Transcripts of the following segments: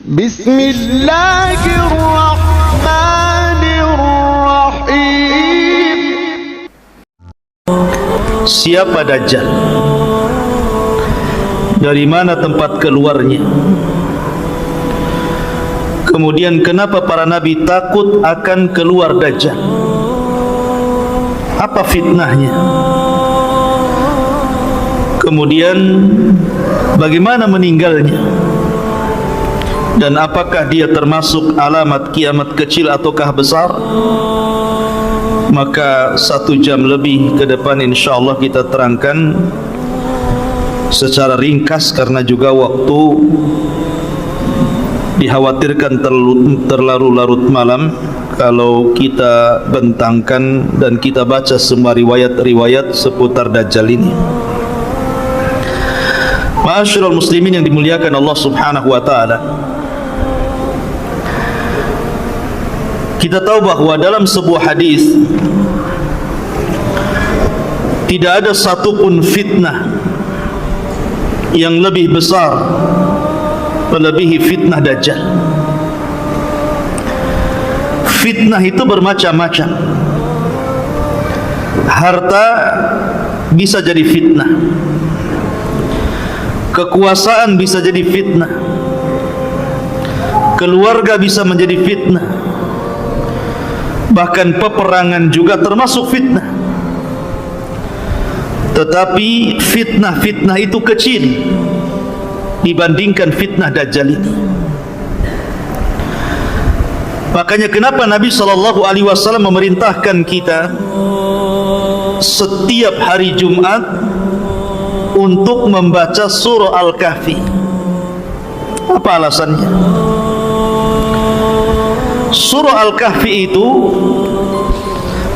Bismillahirrahmanirrahim. Siapa Dajjal? Dari mana tempat keluarnya? Kemudian kenapa para nabi takut akan keluar Dajjal? Apa fitnahnya? Kemudian bagaimana meninggalnya? Dan apakah dia termasuk alamat kiamat kecil ataukah besar? Maka 1 jam lebih ke depan insyaAllah kita terangkan secara ringkas, karena juga waktu dikhawatirkan terlalu larut malam kalau kita bentangkan dan kita baca semua riwayat-riwayat seputar Dajjal ini. Ma'asyiral muslimin yang dimuliakan Allah Subhanahu wa taala, kita tahu bahwa dalam sebuah hadis tidak ada satupun fitnah yang lebih besar melebihi fitnah Dajjal. Fitnah itu bermacam-macam. Harta bisa jadi fitnah, kekuasaan bisa jadi fitnah, keluarga bisa menjadi fitnah, bahkan peperangan juga termasuk fitnah. Tetapi fitnah-fitnah itu kecil dibandingkan fitnah Dajjal ini. Makanya kenapa Nabi SAW memerintahkan kita setiap hari Jumat untuk membaca surah Al-Kahfi. Apa alasannya? Surah Al-Kahfi itu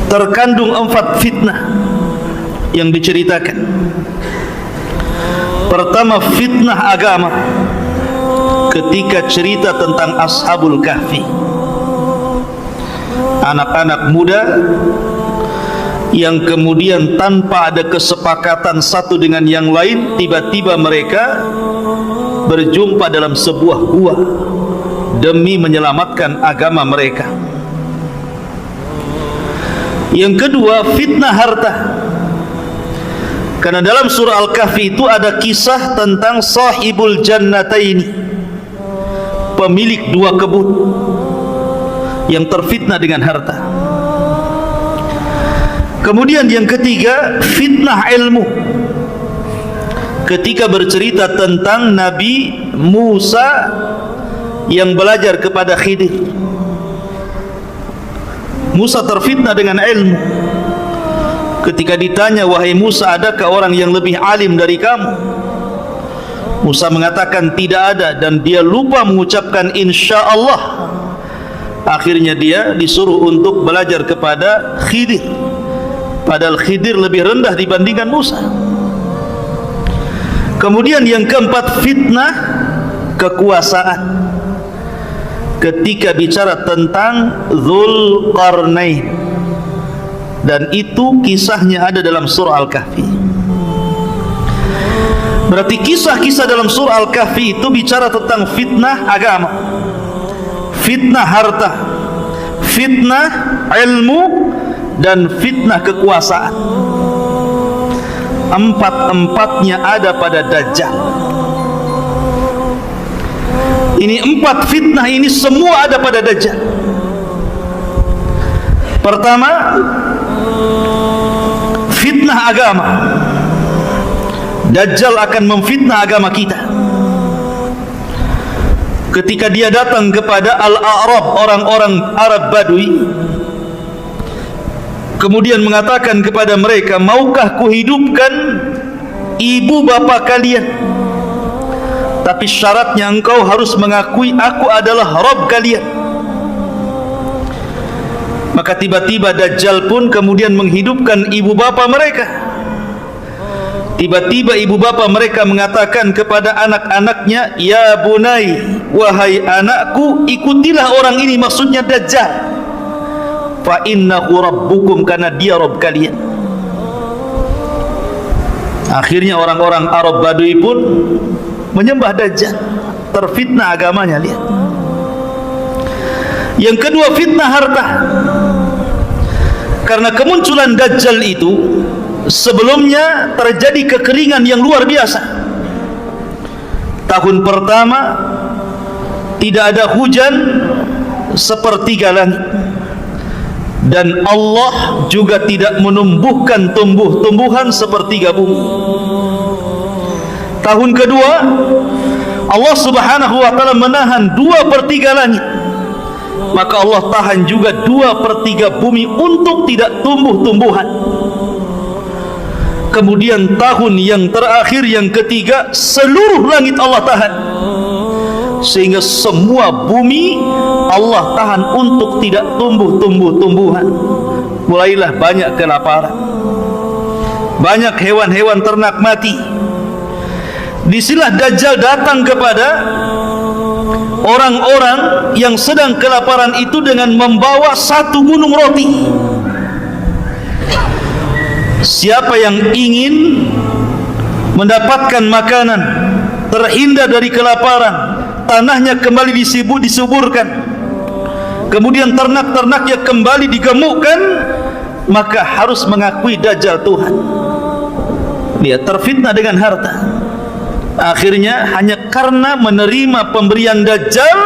terkandung 4 fitnah yang diceritakan. Pertama, fitnah agama ketika cerita tentang Ashabul Kahfi, anak-anak muda yang kemudian tanpa ada kesepakatan satu dengan yang lain, tiba-tiba mereka berjumpa dalam sebuah gua demi menyelamatkan agama mereka. Yang kedua, fitnah harta, karena dalam surah Al-Kahfi itu ada kisah tentang sahibul jannataini, pemilik 2 kebun yang terfitnah dengan harta. Kemudian yang ketiga, fitnah ilmu, ketika bercerita tentang Nabi Musa yang belajar kepada Khidir. Musa terfitnah dengan ilmu. Ketika ditanya, wahai Musa, adakah orang yang lebih alim dari kamu? Musa mengatakan tidak ada, dan dia lupa mengucapkan insya Allah. Akhirnya dia disuruh untuk belajar kepada Khidir, padahal Khidir lebih rendah dibandingkan Musa. Kemudian yang keempat, fitnah kekuasaan, ketika bicara tentang Dzulqarnain, dan itu kisahnya ada dalam surah Al-Kahfi. Berarti kisah-kisah dalam surah Al-Kahfi itu bicara tentang fitnah agama, fitnah harta, fitnah ilmu, dan fitnah kekuasaan. 4-empatnya ada pada Dajjal. Ini 4 fitnah ini semua ada pada Dajjal. Pertama, fitnah agama. Dajjal akan memfitnah agama kita. Ketika dia datang kepada Al-A'rab, orang-orang Arab Badui, kemudian mengatakan kepada mereka, maukah kuhidupkan ibu bapa kalian, tapi syaratnya engkau harus mengakui aku adalah Rabb kalian. Maka tiba-tiba Dajjal pun kemudian menghidupkan ibu bapa mereka. Tiba-tiba ibu bapa mereka mengatakan kepada anak-anaknya, ya bunai, wahai anakku, ikutilah orang ini, maksudnya Dajjal. Fa innahu rabbukum, karena dia Rabb kalian. Akhirnya orang-orang Arab Badui pun menyembah Dajjal, terfitnah agamanya. Lihat, Yang kedua, fitnah harta. Karena kemunculan Dajjal itu sebelumnya terjadi kekeringan yang luar biasa. Tahun pertama tidak ada hujan sepertiga langit, dan Allah juga tidak menumbuhkan tumbuh-tumbuhan sepertiga bumi. Tahun kedua Allah subhanahu wa ta'ala menahan 2/3 langit, maka Allah tahan juga 2/3 bumi untuk tidak tumbuh-tumbuhan. Kemudian tahun yang terakhir, yang ketiga, seluruh langit Allah tahan, sehingga semua bumi Allah tahan untuk tidak tumbuhan. Mulailah banyak kelaparan, banyak hewan-hewan ternak mati. Disinilah Dajjal datang kepada orang-orang yang sedang kelaparan itu dengan membawa satu gunung roti. Siapa yang ingin mendapatkan makanan, terhindar dari kelaparan, tanahnya kembali disuburkan, kemudian ternak-ternaknya kembali digemukkan, maka harus mengakui Dajjal Tuhan. Dia terfitnah dengan harta. Akhirnya hanya karena menerima pemberian Dajjal,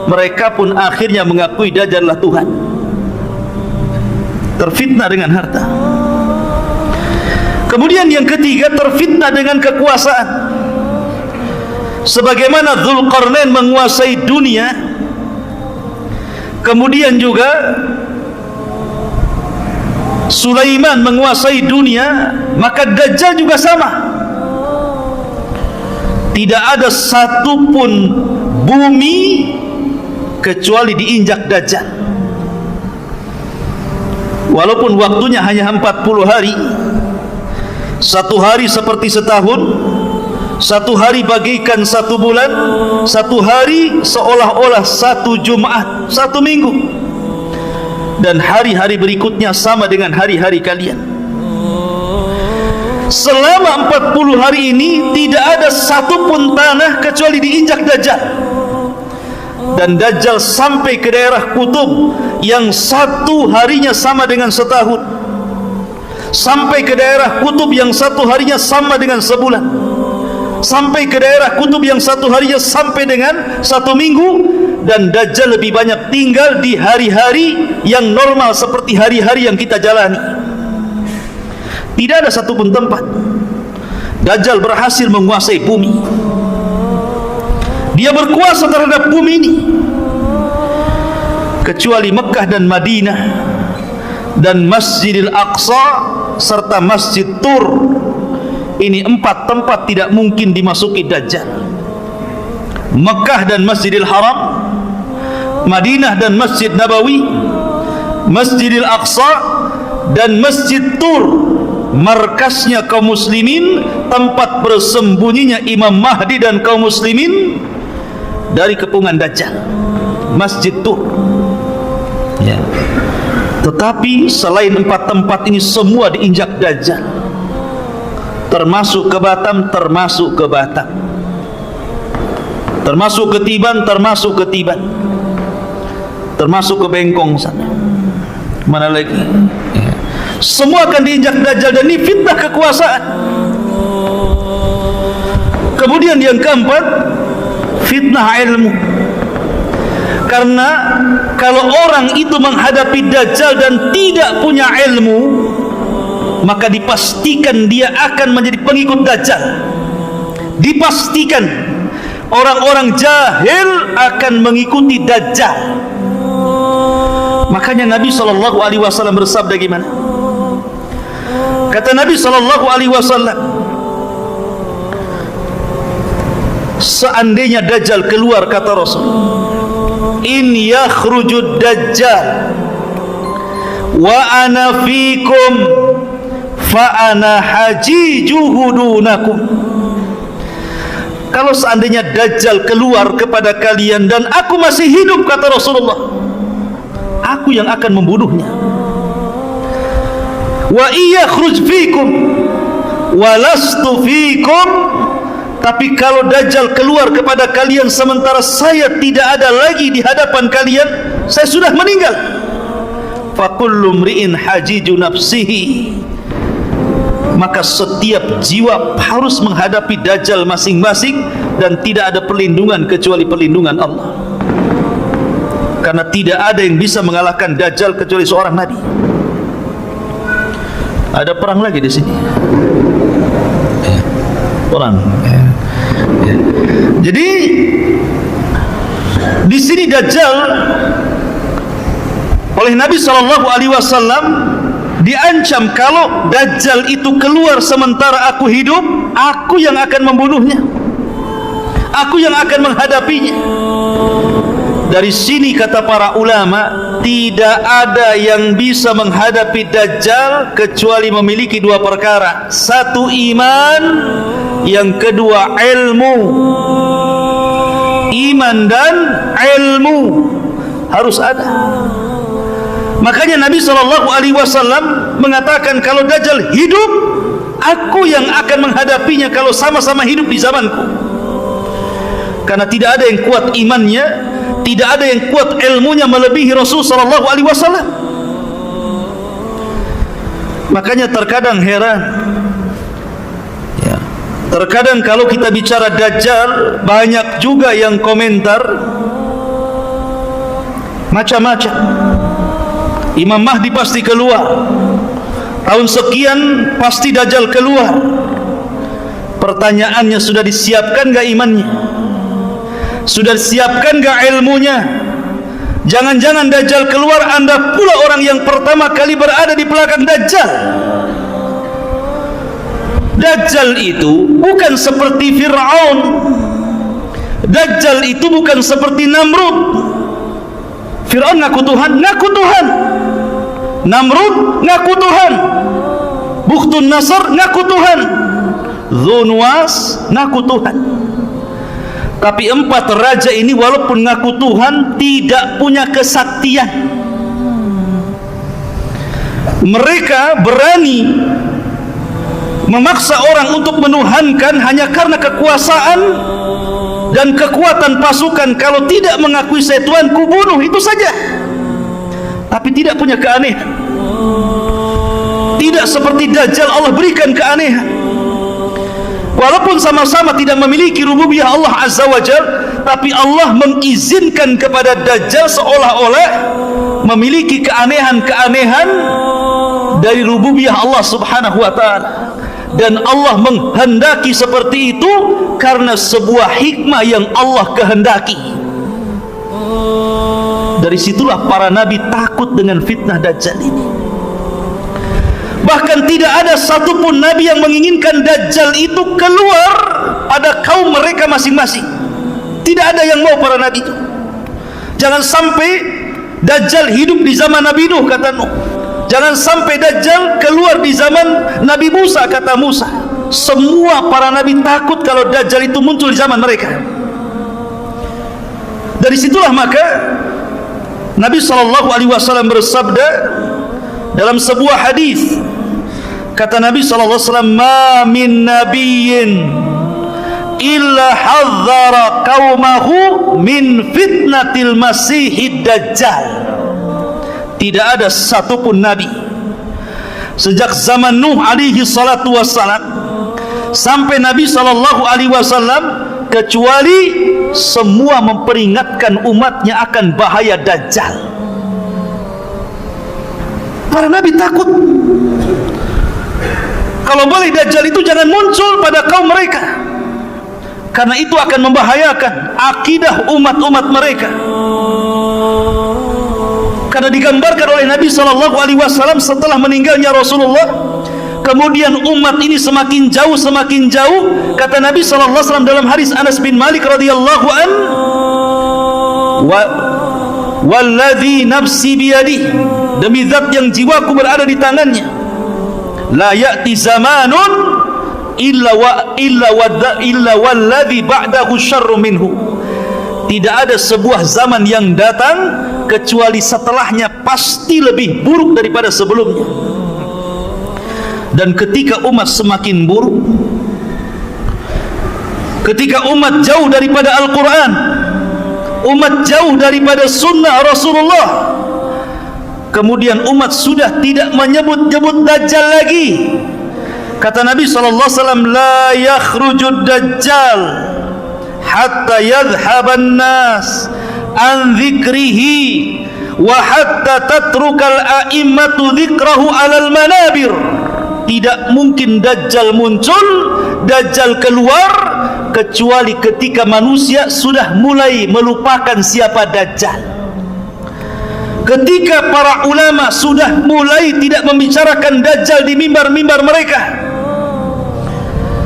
mereka pun akhirnya mengakui Dajjal lah Tuhan. Terfitnah dengan harta. Kemudian yang ketiga, terfitnah dengan kekuasaan. Sebagaimana Dzulqarnain menguasai dunia, kemudian juga Sulaiman menguasai dunia, maka Dajjal juga sama. Tidak ada satupun bumi kecuali diinjak Dajjal. Walaupun waktunya hanya 40 hari, satu hari seperti setahun, satu hari bagikan satu bulan, satu hari seolah-olah satu Jumat, satu minggu, dan hari-hari berikutnya sama dengan hari-hari kalian. Selama 40 hari ini tidak ada satupun tanah kecuali diinjak Dajjal. Dan Dajjal sampai ke daerah kutub yang satu harinya sama dengan setahun, sampai ke daerah kutub yang satu harinya sama dengan sebulan, sampai ke daerah kutub yang satu harinya sampai dengan satu minggu. Dan Dajjal lebih banyak tinggal di hari-hari yang normal seperti hari-hari yang kita jalani. Tidak ada satupun tempat Dajjal berhasil menguasai bumi. Dia berkuasa terhadap bumi ini, kecuali Mekah dan Madinah dan Masjidil Aqsa serta Masjid Tur. Ini 4 tempat tidak mungkin dimasuki Dajjal. Mekah dan Masjidil Haram, Madinah dan Masjid Nabawi, Masjidil Aqsa dan Masjid Tur, markasnya kaum muslimin, tempat bersembunyinya Imam Mahdi dan kaum muslimin dari kepungan Dajjal. Masjid Tur, ya. Tetapi selain 4 tempat ini semua diinjak Dajjal, termasuk ke Batam, termasuk ke Batam, termasuk ke Tiban, termasuk ke Tiban, termasuk ke Bengkong sana. Mana lagi? Ya. Semua akan diinjak Dajjal, dan ini fitnah kekuasaan. Kemudian yang keempat, fitnah ilmu. Karena kalau orang itu menghadapi Dajjal dan tidak punya ilmu, maka dipastikan dia akan menjadi pengikut Dajjal. Dipastikan orang-orang jahil akan mengikuti Dajjal. Makanya Nabi SAW bersabda gimana? Kata Nabi SAW, seandainya Dajjal keluar, kata Rasul, in yakhrujud Dajjal wa ana fikum fa ana hajijuhu dunakum. Kalau seandainya Dajjal keluar kepada kalian dan aku masih hidup, kata Rasulullah, aku yang akan membunuhnya. Wa iya khruj fikum wa lastu fikum, tapi kalau Dajjal keluar kepada kalian sementara saya tidak ada lagi di hadapan kalian, saya sudah meninggal. Fa kullu mri'in hajiju nafsihi, maka setiap jiwa harus menghadapi dajjal masing-masing, dan tidak ada perlindungan kecuali perlindungan Allah. Karena tidak ada yang bisa mengalahkan dajjal kecuali seorang nabi. Ada perang lagi di sini. Perang. Jadi di sini dajjal oleh Nabi SAW diancam, kalau dajjal itu keluar sementara aku hidup, aku yang akan membunuhnya, aku yang akan menghadapinya. Dari sini kata para ulama, tidak ada yang bisa menghadapi dajjal kecuali memiliki dua perkara: satu iman, yang kedua ilmu. Iman dan ilmu harus ada. Makanya Nabi SAW mengatakan, kalau dajjal hidup, aku yang akan menghadapinya kalau sama-sama hidup di zamanku. Karena tidak ada yang kuat imannya, tidak ada yang kuat ilmunya melebihi Rasul SAW. Makanya terkadang heran, terkadang kalau kita bicara dajjal, banyak juga yang komentar macam-macam. Imam Mahdi pasti keluar, tahun sekian pasti dajjal keluar. Pertanyaannya, sudah disiapkan gak imannya? Sudah disiapkan gak ilmunya? Jangan-jangan dajjal keluar, anda pula orang yang pertama kali berada di belakang dajjal. Dajjal itu bukan seperti Fir'aun. Dajjal itu bukan seperti Namrud. Fir'aun ngaku Tuhan, ngaku Tuhan. Namrud ngaku Tuhan. Bukhtun Nasr ngaku Tuhan. Dzunwas ngaku Tuhan. Tapi empat raja ini walaupun ngaku Tuhan, tidak punya kesaktian. Mereka berani memaksa orang untuk menuhankan hanya karena kekuasaan dan kekuatan pasukan. Kalau tidak mengakui saya Tuhan, ku bunuh, itu saja. Tapi tidak punya keanehan. Tidak seperti dajjal, Allah berikan keanehan. Walaupun sama-sama tidak memiliki rububiyah Allah Azza wa Jalla, tapi Allah mengizinkan kepada dajjal seolah-olah memiliki keanehan-keanehan dari rububiyah Allah Subhanahu wa ta'ala. Dan Allah menghendaki seperti itu karena sebuah hikmah yang Allah kehendaki. Dari situlah para nabi takut dengan fitnah dajjal ini. Bahkan tidak ada satupun nabi yang menginginkan dajjal itu keluar pada kaum mereka masing-masing. Tidak ada yang mau para nabi itu. Jangan sampai dajjal hidup di zaman Nabi Nuh, kata Nuh. Jangan sampai dajjal keluar di zaman Nabi Musa, kata Musa. Semua para nabi takut kalau dajjal itu muncul di zaman mereka. Dari situlah maka Nabi SAW bersabda dalam sebuah hadis, kata Nabi SAW, ma min nabiyyin illa hadzara qaumahu min fitnatil masihid dajjal. Tidak ada satupun nabi sejak zaman Nuh alaihi salatu wassalam sampai Nabi SAW kecuali semua memperingatkan umatnya akan bahaya dajjal. Para nabi takut, kalau boleh dajjal itu jangan muncul pada kaum mereka, karena itu akan membahayakan akidah umat-umat mereka. Karena digambarkan oleh Nabi SAW setelah meninggalnya Rasulullah, kemudian umat ini semakin jauh, semakin jauh. Kata Nabi SAW dalam hadis Anas bin Malik radhiyallahu an, walladzi nafsi biyadihi, demi zat yang jiwaku berada di tangannya, la ya'ti zamanun illa walladzi ba'dahu syarru minhu. Tidak ada sebuah zaman yang datang kecuali setelahnya pasti lebih buruk daripada sebelumnya. Dan ketika umat semakin buruk, ketika umat jauh daripada Al-Quran, umat jauh daripada sunnah Rasulullah. Kemudian umat sudah tidak menyebut-nyebut Dajjal lagi. Kata Nabi SAW, la yakhrujud Dajjal hatta yadhhaban nas an dhikrihi wa hatta tatrukal a'immatu dhikrahu alal manabir. Tidak mungkin Dajjal muncul, Dajjal keluar, kecuali ketika manusia sudah mulai melupakan siapa Dajjal. Ketika para ulama sudah mulai tidak membicarakan Dajjal di mimbar-mimbar mereka.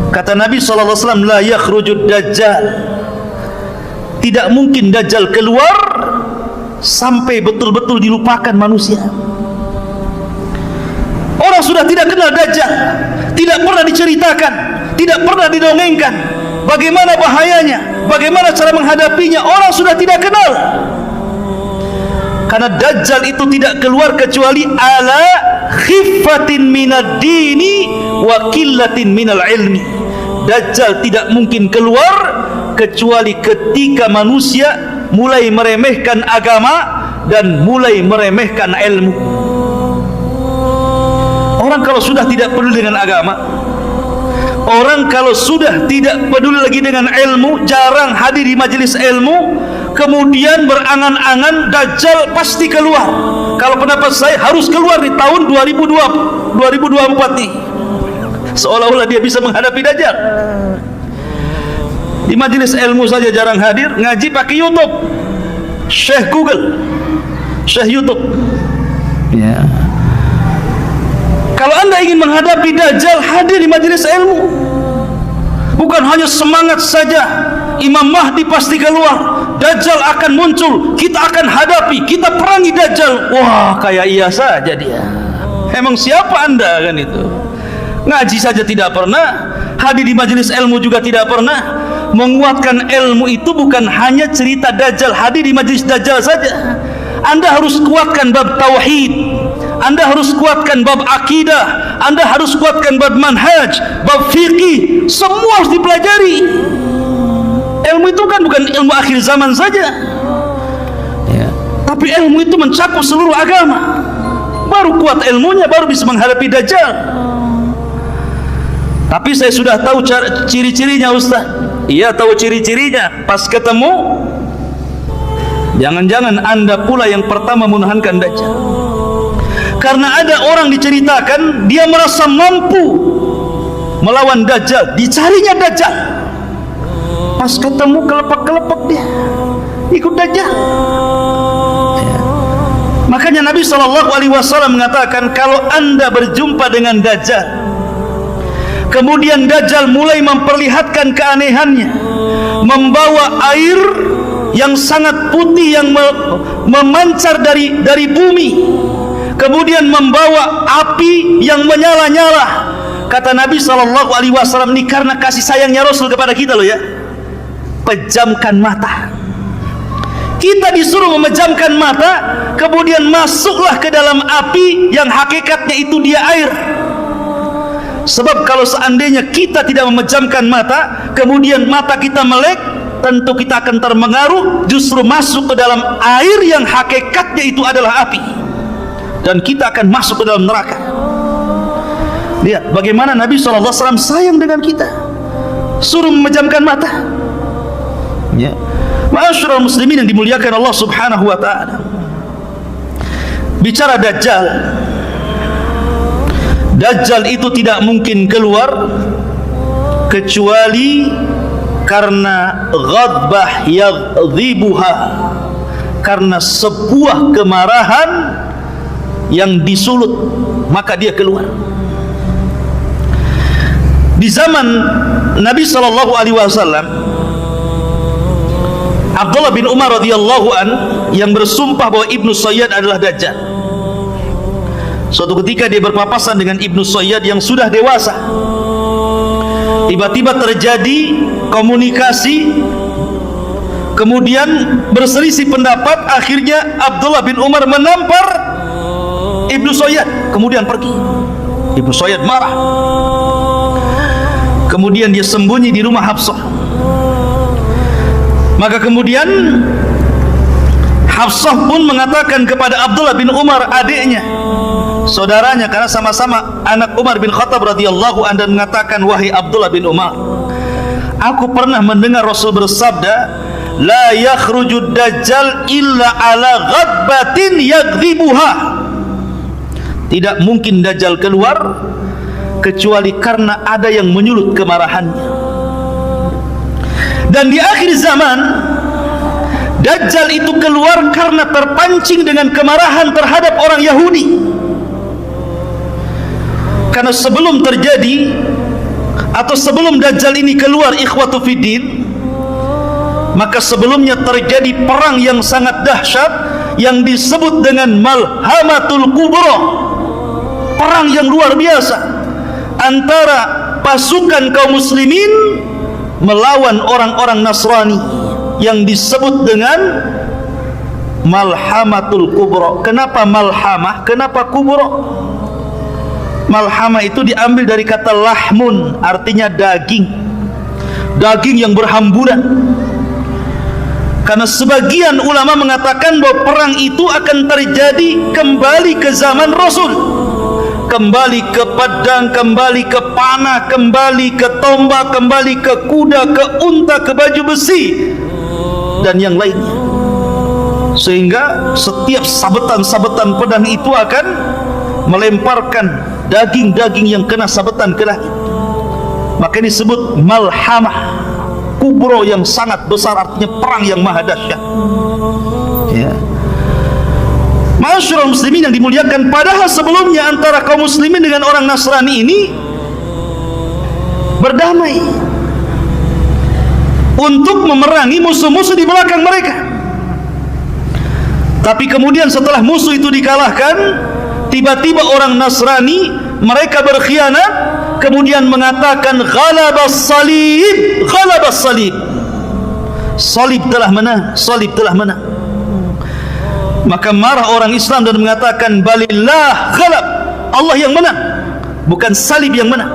Kata Nabi SAW, la yakhrujud Dajjal. Tidak mungkin Dajjal keluar sampai betul-betul dilupakan manusia. Orang sudah tidak kenal Dajjal, tidak pernah diceritakan, tidak pernah didongengkan bagaimana bahayanya, bagaimana cara menghadapinya. Orang sudah tidak kenal. Karena Dajjal itu tidak keluar kecuali ala khiffatin minad dini wa qillatin minal ilmi. Dajjal tidak mungkin keluar kecuali ketika manusia mulai meremehkan agama dan mulai meremehkan ilmu. Orang kalau sudah tidak peduli dengan agama, orang kalau sudah tidak peduli lagi dengan ilmu, jarang hadir di majelis ilmu, kemudian berangan-angan Dajjal pasti keluar. Kalau pendapat saya harus keluar di tahun 2024 nih. Seolah-olah dia bisa menghadapi Dajjal. Di majelis ilmu saja jarang hadir, ngaji pakai YouTube, Syekh Google, Syekh YouTube. Ya. Kalau anda ingin menghadapi Dajjal, hadir di majelis ilmu. Bukan hanya semangat saja, Imam Mahdi pasti keluar, Dajjal akan muncul, kita akan hadapi, kita perangi Dajjal. Wah, kayak iya saja dia. Emang siapa anda kan itu? Ngaji saja tidak pernah, hadir di majelis ilmu juga tidak pernah. Menguatkan ilmu itu bukan hanya cerita Dajjal, hadir di majelis Dajjal saja. Anda harus kuatkan bab tauhid, Anda harus kuatkan bab akidah, Anda harus kuatkan bab manhaj, bab fikih, semua harus dipelajari. Ilmu itu kan bukan ilmu akhir zaman saja ya, tapi ilmu itu mencakup seluruh agama. Baru kuat ilmunya, baru bisa menghadapi Dajjal. Tapi saya sudah tahu ciri-cirinya Ustaz. Iya, tahu ciri-cirinya. Pas ketemu, jangan-jangan anda pula yang pertama menahankan Dajjal. Karena ada orang diceritakan dia merasa mampu melawan Dajjal, dicarinya Dajjal. Pas ketemu kelepek-kelepek dia ikut Dajjal ya. Makanya Nabi SAW mengatakan, kalau anda berjumpa dengan Dajjal, kemudian Dajjal mulai memperlihatkan keanehannya, membawa air yang sangat putih yang memancar dari bumi, kemudian membawa api yang menyala-nyala. Kata Nabi SAW, ini karena kasih sayangnya Rasul kepada kita loh ya. Pejamkan mata. Kita disuruh memejamkan mata, kemudian masuklah ke dalam api yang hakikatnya itu dia air. Sebab kalau seandainya kita tidak memejamkan mata, kemudian mata kita melek, tentu kita akan termengaruh, justru masuk ke dalam air yang hakikatnya itu adalah api, dan kita akan masuk ke dalam neraka. Lihat bagaimana Nabi SAW sayang dengan kita, suruh memejamkan mata ya. Ma'asyiral muslimin yang dimuliakan Allah Subhanahu wa ta'ala. Bicara Dajjal, Dajjal itu tidak mungkin keluar kecuali karena ghadbah yaghdhibuha, karena sebuah kemarahan yang disulut, maka dia keluar. Di zaman Nabi SAW, Abdullah bin Umar radhiyallahu an yang bersumpah bahwa Ibnu Sayyad adalah Dajjal. Suatu ketika dia berpapasan dengan Ibnu Sayyad yang sudah dewasa. Tiba-tiba terjadi komunikasi, kemudian berselisih pendapat. Akhirnya Abdullah bin Umar menampar Ibnu Sayyad, kemudian pergi. Ibnu Sayyad marah, kemudian dia sembunyi di rumah Hafsah. Maka kemudian Hafsah pun mengatakan kepada Abdullah bin Umar, adiknya, saudaranya, karena sama-sama anak Umar bin Khattab radhiyallahu anhu, dan mengatakan, wahai Abdullah bin Umar, aku pernah mendengar Rasul bersabda, la yakhrujud dajjal illa ala ghadbatin yaghdhibuha. Tidak mungkin Dajjal keluar kecuali karena ada yang menyulut kemarahannya. Dan di akhir zaman Dajjal itu keluar karena terpancing dengan kemarahan terhadap orang Yahudi. Karena sebelum terjadi atau sebelum Dajjal ini keluar, ikhwatu fiddin, maka sebelumnya terjadi perang yang sangat dahsyat yang disebut dengan Malhamatul Kubra. Perang yang luar biasa antara pasukan kaum muslimin melawan orang-orang Nasrani yang disebut dengan Malhamatul Kubra. Kenapa Malhamah? Kenapa Kubra? Malhamah itu diambil dari kata lahmun, artinya daging, daging yang berhamburan. Karena sebagian ulama mengatakan bahwa perang itu akan terjadi kembali ke zaman Rasul, kembali ke pedang, kembali ke panah, kembali ke tombak, kembali ke kuda, ke unta, ke baju besi dan yang lainnya. Sehingga setiap sabetan-sabetan pedang itu akan melemparkan daging-daging yang kena sabetan ke langit. Maka ini disebut Malhamah Kubro, yang sangat besar, artinya perang yang maha dahsyat. Ya. Ma'asyiral muslimin yang dimuliakan, padahal sebelumnya antara kaum muslimin dengan orang Nasrani ini berdamai untuk memerangi musuh-musuh di belakang mereka. Tapi kemudian setelah musuh itu dikalahkan, tiba-tiba orang Nasrani, mereka berkhianat, kemudian mengatakan ghalabas salib, ghalabas salib, salib telah menang, salib telah menang. Maka marah orang Islam dan mengatakan balillah ghalab, Allah yang menang, bukan salib yang menang.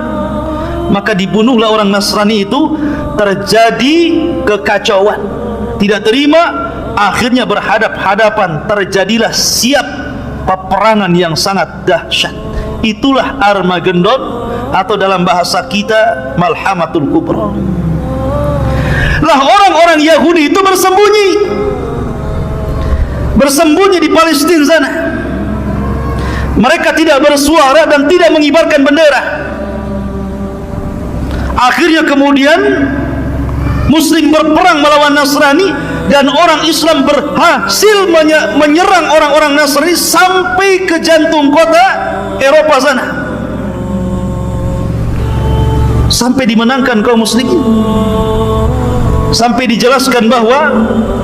Maka dibunuhlah orang Nasrani itu. Terjadi kekacauan, tidak terima, akhirnya berhadap-hadapan, terjadilah siap peperangan yang sangat dahsyat. Itulah Armageddon, atau dalam bahasa kita Malhamatul Kubra. Lah orang-orang Yahudi itu bersembunyi di Palestina sana. Mereka tidak bersuara dan tidak mengibarkan bendera. Akhirnya kemudian Muslim berperang melawan Nasrani, dan orang Islam berhasil menyerang orang-orang Nasrani sampai ke jantung kota Eropa sana, sampai dimenangkan kaum muslimin. Sampai dijelaskan bahwa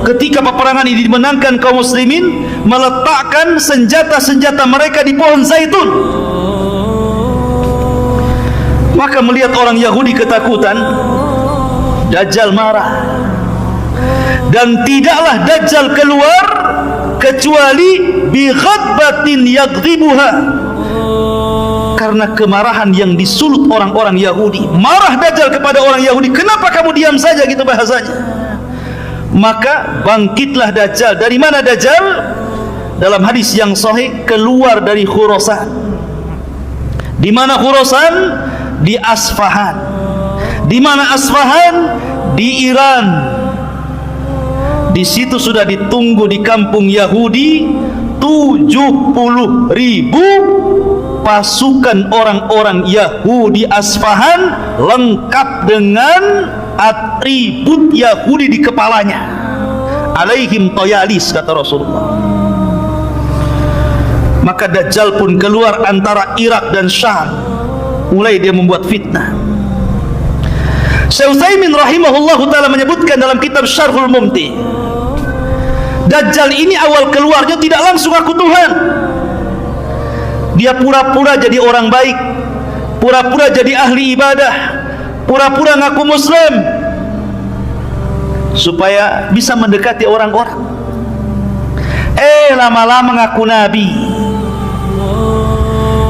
ketika peperangan ini dimenangkan, kaum muslimin meletakkan senjata-senjata mereka di pohon zaitun. Maka melihat orang Yahudi ketakutan, Dajjal marah, dan tidaklah Dajjal keluar kecuali bi ghadbatin yaghdhibuha, karena kemarahan yang disulut orang-orang Yahudi. Marah Dajjal kepada orang Yahudi, kenapa kamu diam saja, gitu bahasanya. Maka bangkitlah Dajjal. Dari mana Dajjal? Dalam hadis yang sahih, keluar dari Khurasan. Di mana Khurasan? Di Asfahan. Di mana Asfahan? Di Iran. Di situ sudah ditunggu di kampung Yahudi 70.000 pasukan orang-orang Yahudi Asfahan, lengkap dengan atribut Yahudi di kepalanya. Alaihim toyalis, kata Rasulullah. Maka Dajjal pun keluar antara Irak dan Syam, mulai dia membuat fitnah. Syekh Utsaimin rahimahullahu ta'ala menyebutkan dalam kitab Syarhul Mumti, Dajjal ini awal keluarnya tidak langsung aku Tuhan. Dia pura-pura jadi orang baik, pura-pura jadi ahli ibadah, pura-pura ngaku muslim, supaya bisa mendekati orang-orang. Lama-lama ngaku nabi.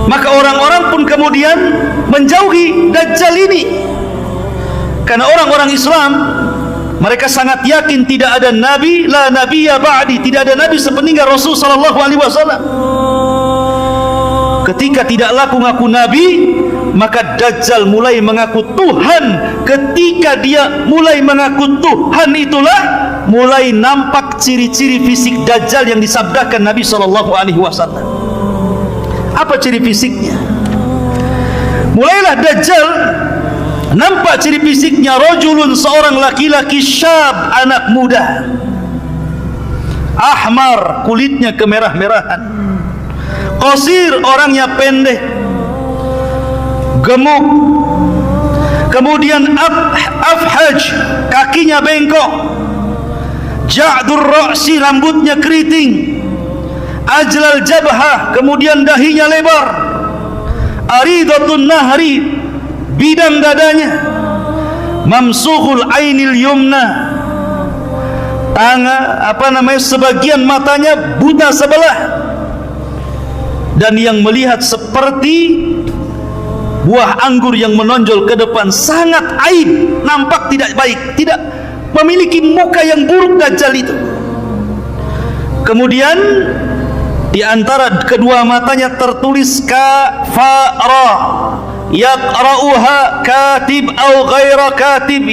Maka orang-orang pun kemudian menjauhi Dajjal ini, karena orang-orang Islam Mereka sangat yakin tidak ada nabi, la nabiyya ba'di, tidak ada nabi sepeninggal Rasul sallallahu alaihi wasallam. Ketika tidak laku ngaku nabi, maka Dajjal mulai mengaku Tuhan. Ketika dia mulai mengaku Tuhan, itulah mulai nampak ciri-ciri fisik Dajjal yang disabdakan Nabi sallallahu alaihi wasallam. Apa ciri fisiknya? Mulailah Dajjal nampak ciri fisiknya, rajulun, seorang laki-laki, syab, anak muda, ahmar, kulitnya kemerah-merahan, qasir, orangnya pendek, gemuk, kemudian afhaj, kakinya bengkok, ja'dur ra'si, rambutnya keriting, ajlal jabhah, kemudian dahinya lebar, aridatun nahri, bidang dadanya, mamsuhul ainil yumna, sebagian matanya buta sebelah, dan yang melihat seperti buah anggur yang menonjol ke depan, sangat aib, nampak tidak baik, tidak memiliki muka yang buruk Dajjal itu. Kemudian di antara kedua matanya tertulis kafara, yaqra'uha katib au ghaira katib,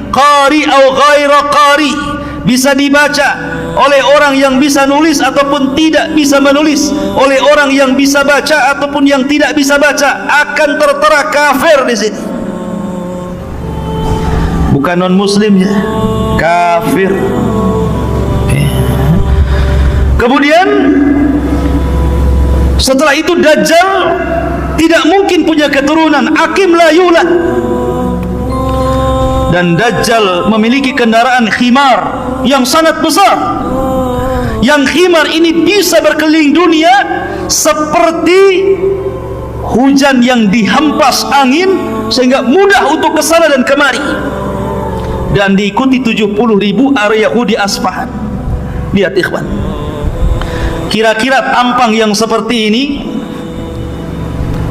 qari au ghaira qari, bisa dibaca oleh orang yang bisa nulis ataupun tidak bisa menulis, oleh orang yang bisa baca ataupun yang tidak bisa baca, akan tertera kafir di sini. Bukan non muslimnya, kafir. Kemudian setelah itu Dajjal tidak mungkin punya keturunan, akim la yulad. Dan Dajjal memiliki kendaraan khimar yang sangat besar. Yang khimar ini bisa berkeliling dunia seperti hujan yang dihempas angin, sehingga mudah untuk kesana dan kemari. Dan diikuti 70.000 area Yahudi Asfahan. Lihat ikhwan, kira-kira tampang yang seperti ini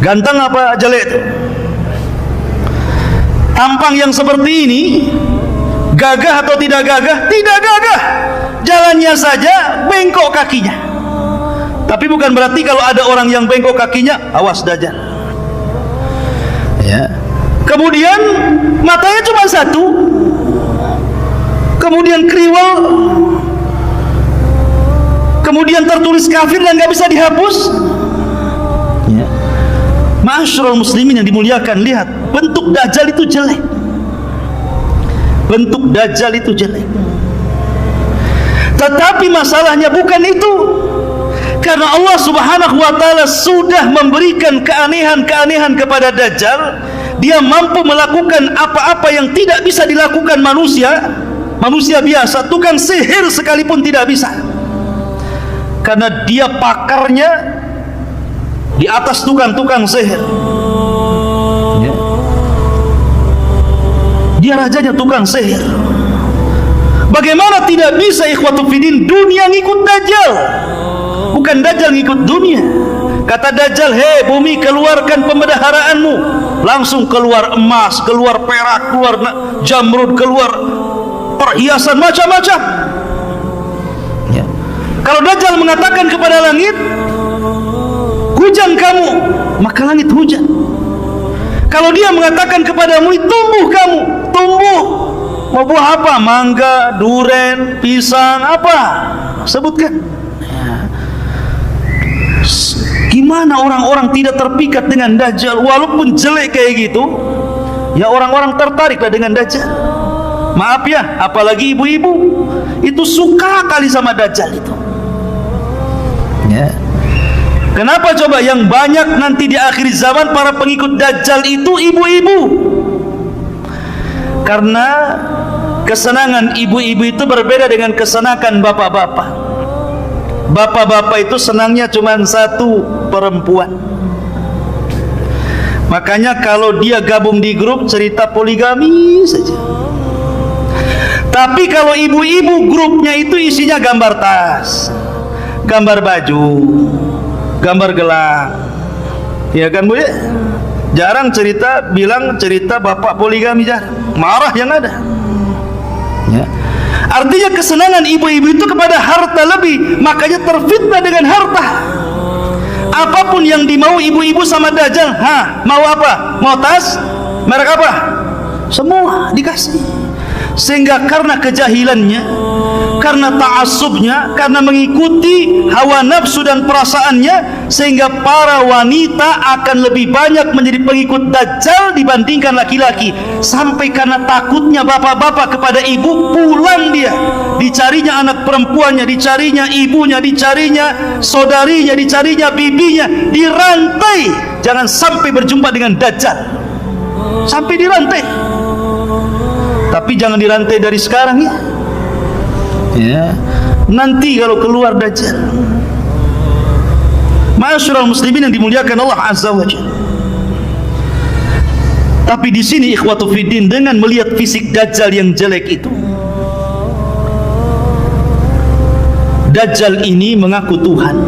ganteng apa jelek? Tampang yang seperti ini gagah atau tidak gagah? Tidak gagah. Jalannya saja bengkok kakinya. Tapi bukan berarti kalau ada orang yang bengkok kakinya, awas Dajjal. Ya. Kemudian matanya cuma satu. Kemudian kriwel. Kemudian tertulis kafir dan nggak bisa dihapus. Ya. Ma'asyiral muslimin yang dimuliakan, lihat bentuk Dajjal itu jelek. Bentuk Dajjal itu jelek. Tetapi masalahnya bukan itu. Karena Allah Subhanahu wa taala sudah memberikan keanehan-keanehan kepada Dajjal. Dia mampu melakukan apa-apa yang tidak bisa dilakukan manusia. Manusia biasa, tukang sihir sekalipun tidak bisa. Karena dia pakarnya di atas tukang-tukang sihir. Ya. Dia rajanya tukang sihir. Bagaimana tidak bisa ikhwatu fiddin dunia ngikut Dajjal? Bukan Dajjal ngikut dunia. Kata Dajjal, hei bumi, keluarkan pembendaharaanmu. Langsung keluar emas, keluar perak, keluar jamrud, keluar perhiasan macam-macam. Ya. Kalau Dajjal mengatakan kepada langit, hujan kamu, maka langit hujan. Kalau dia mengatakan kepadamu, tumbuh kamu, tumbuh. Mau buah apa? Mangga, duren, pisang, apa? Sebutkan. Gimana orang-orang tidak terpikat dengan Dajjal? Walaupun jelek kayak gitu, ya orang-orang tertariklah dengan Dajjal. Maaf ya, apalagi ibu-ibu itu suka kali sama Dajjal itu. Ya. Kenapa coba yang banyak nanti di akhir zaman para pengikut Dajjal itu ibu-ibu? Karena kesenangan ibu-ibu itu berbeda dengan kesenangan bapak-bapak. Bapak-bapak itu senangnya cuma satu, perempuan. Makanya kalau dia gabung di grup cerita poligami saja. Tapi kalau ibu-ibu grupnya itu isinya gambar tas, gambar baju, gambar gelang, ya kan Bu ya? Jarang cerita, bilang cerita bapak poligami, jarang. Marah yang ada. Ya. Artinya kesenangan ibu-ibu itu kepada harta lebih, makanya terfitnah dengan harta. Apapun yang dimau ibu-ibu sama Dajjal, mau apa? Mau tas? Merek apa? Semua dikasih. Sehingga karena kejahilannya, karena ta'assubnya, karena mengikuti hawa nafsu dan perasaannya, sehingga para wanita akan lebih banyak menjadi pengikut Dajjal dibandingkan laki-laki. Sampai karena takutnya bapak-bapak kepada ibu, pulang dia, dicarinya anak perempuannya, dicarinya ibunya, dicarinya saudarinya, dicarinya bibinya, dirantai, jangan sampai berjumpa dengan Dajjal, sampai dirantai. Tapi jangan dirantai dari sekarang ya, nanti kalau keluar Dajjal. Ma'asyiral muslimin yang dimuliakan Allah Azza wa Jalla. Tapi di sini ikhwatu fiddin, dengan melihat fisik Dajjal yang jelek itu, Dajjal ini mengaku Tuhan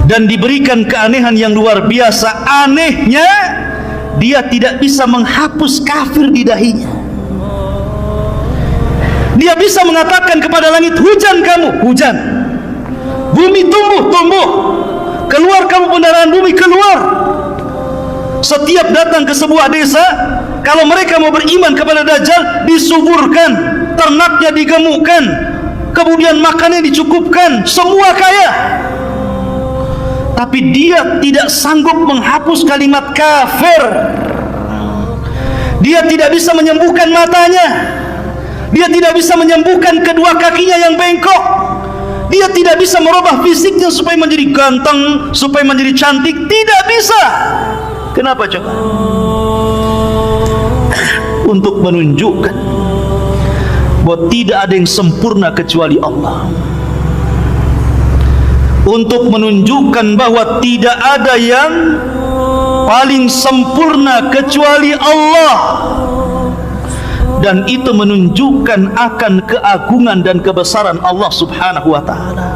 dan diberikan keanehan yang luar biasa. Anehnya, dia tidak bisa menghapus kafir di dahinya. Dia bisa mengatakan kepada langit, hujan kamu, hujan. Bumi tumbuh, tumbuh. Keluar kamu pendaraan bumi, keluar. Setiap datang ke sebuah desa, kalau mereka mau beriman kepada Dajjal, disuburkan, ternaknya digemukkan, kemudian makannya dicukupkan, semua kaya. Tapi dia tidak sanggup menghapus kalimat kafir. Dia tidak bisa menyembuhkan matanya. Dia tidak bisa menyembuhkan kedua kakinya yang bengkok. Dia tidak bisa merubah fisiknya supaya menjadi ganteng, supaya menjadi cantik. Tidak bisa. Kenapa coba? Untuk menunjukkan bahwa tidak ada yang sempurna kecuali Allah. Untuk menunjukkan bahwa tidak ada yang paling sempurna kecuali Allah. Dan itu menunjukkan akan keagungan dan kebesaran Allah Subhanahu wa ta'ala.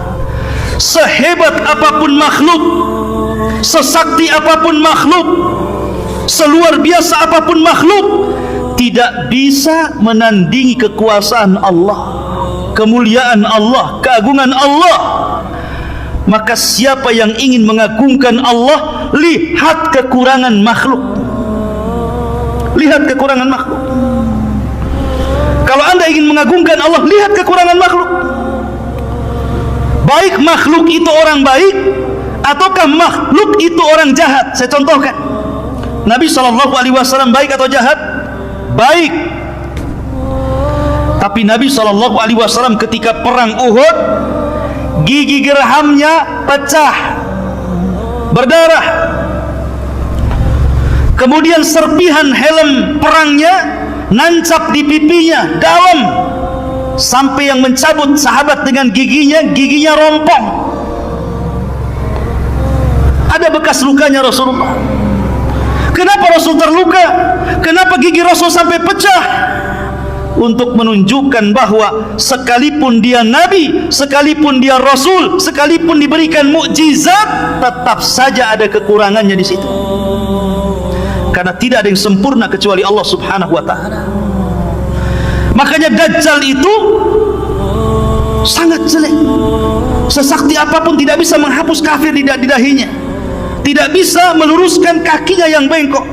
Sehebat apapun makhluk, sesakti apapun makhluk, seluar biasa apapun makhluk, tidak bisa menandingi kekuasaan Allah, kemuliaan Allah, keagungan Allah. Maka siapa yang ingin mengagungkan Allah, lihat kekurangan makhluk. Lihat kekurangan makhluk. Kalau anda ingin mengagungkan Allah, lihat kekurangan makhluk. Baik makhluk itu orang baik, ataukah makhluk itu orang jahat? Saya contohkan. Nabi SAW baik atau jahat? Baik. Tapi Nabi SAW ketika perang Uhud, gigi gerhamnya pecah, berdarah. Kemudian serpihan helm perangnya nancap di pipinya dalam, sampai yang mencabut sahabat dengan giginya rompong. Ada bekas lukanya Rasulullah. Kenapa Rasul terluka? Kenapa gigi Rasul sampai pecah? Untuk menunjukkan bahwa sekalipun dia Nabi, sekalipun dia Rasul, sekalipun diberikan mukjizat, tetap saja ada kekurangannya di situ. Karena tidak ada yang sempurna kecuali Allah Subhanahu wa ta'ala. Makanya Dajjal itu sangat jelek. Sesakti apapun tidak bisa menghapus kafir di dahinya, tidak bisa meluruskan kakinya yang bengkok,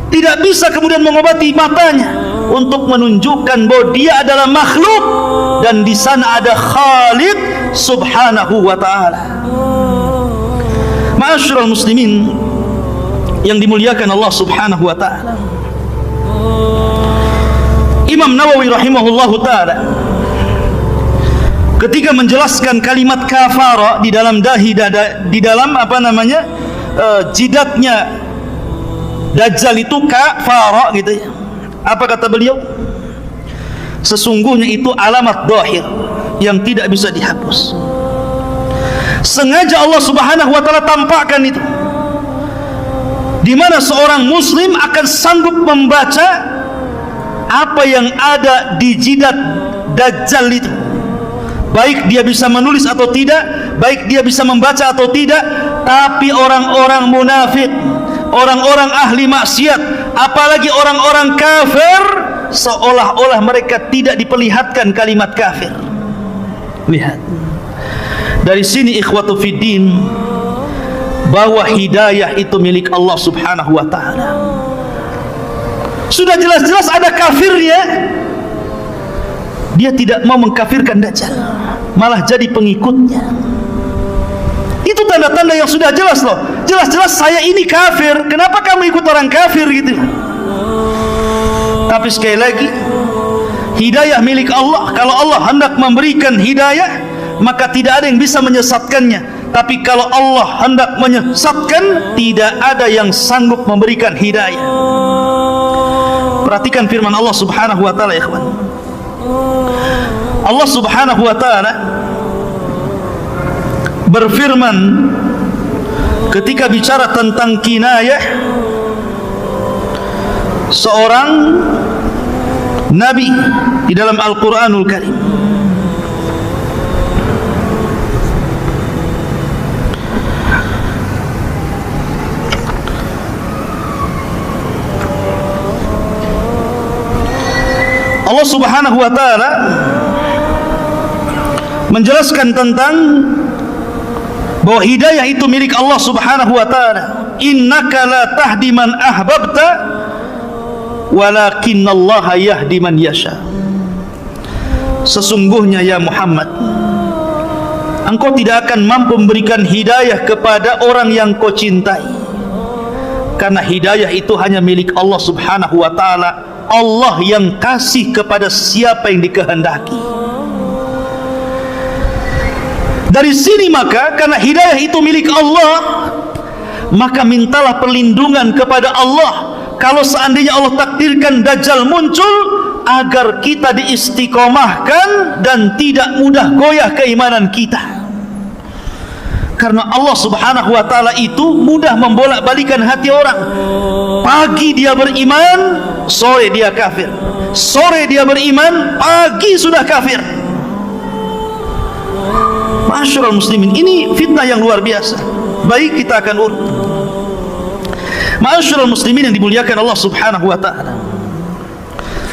tidak bisa kemudian mengobati matanya, untuk menunjukkan bahwa dia adalah makhluk dan di sana ada Khaliq Subhanahu wa ta'ala. Ma'asyiral muslimin yang dimuliakan Allah Subhanahu wa ta'ala, Imam Nawawi rahimahullahu ta'ala ketika menjelaskan kalimat kafara di dalam di dalam jidatnya Dajjal itu kafara gitu ya. Apa kata beliau? Sesungguhnya itu alamat zahir yang tidak bisa dihapus. Sengaja Allah Subhanahu wa ta'ala tampakkan itu, di mana seorang muslim akan sanggup membaca apa yang ada di jidat Dajjal itu. Baik dia bisa menulis atau tidak, baik dia bisa membaca atau tidak. Tapi orang-orang munafik, orang-orang ahli maksiat, apalagi orang-orang kafir, seolah-olah mereka tidak diperlihatkan kalimat kafir. Lihat, dari sini ikhwatu fiddin, bahwa hidayah itu milik Allah subhanahu wa ta'ala. Sudah jelas-jelas ada kafirnya, dia tidak mau mengkafirkan Dajjal, malah jadi pengikutnya. Itu tanda-tanda yang sudah jelas loh. Jelas-jelas saya ini kafir, kenapa kamu ikut orang kafir gitu. Tapi sekali lagi, hidayah milik Allah. Kalau Allah hendak memberikan hidayah, maka tidak ada yang bisa menyesatkannya. Tapi kalau Allah hendak menyesatkan, tidak ada yang sanggup memberikan hidayah. Perhatikan firman Allah subhanahu wa ta'ala, ikhwan. Allah subhanahu wa ta'ala berfirman ketika bicara tentang kinayah seorang nabi di dalam Al-Quranul Karim. Allah subhanahu wa ta'ala menjelaskan tentang bahwa hidayah itu milik Allah subhanahu wa ta'ala. Innaka la tahdi man ahbabta walakinnallaha yahdi man yasha. Sesungguhnya ya Muhammad, engkau tidak akan mampu memberikan hidayah kepada orang yang kau cintai, karena hidayah itu hanya milik Allah subhanahu wa ta'ala. Allah yang kasih kepada siapa yang dikehendaki. Dari sini maka, karena hidayah itu milik Allah, maka mintalah perlindungan kepada Allah. Kalau seandainya Allah takdirkan Dajjal muncul, agar kita diistiqomahkan dan tidak mudah goyah keimanan kita. Karena Allah subhanahu wa ta'ala itu mudah membolak-balikan hati orang. Pagi dia beriman, sore dia kafir. Sore dia beriman, pagi sudah kafir. Ma'asyiral muslimin, ini fitnah yang luar biasa. Baik, kita akan urut. Ma'asyiral muslimin yang dimuliakan Allah subhanahu wa ta'ala,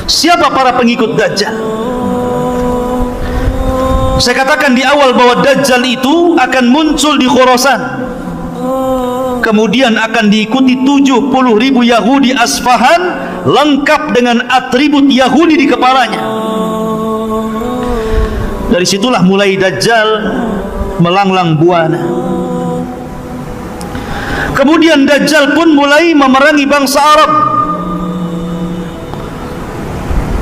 siapa para pengikut Dajjal? Saya katakan di awal bahwa Dajjal itu akan muncul di Khurasan, kemudian akan diikuti 70.000 Yahudi Asfahan lengkap dengan atribut Yahudi di kepalanya. Dari situlah mulai Dajjal melanglang buana. Kemudian Dajjal pun mulai memerangi bangsa Arab.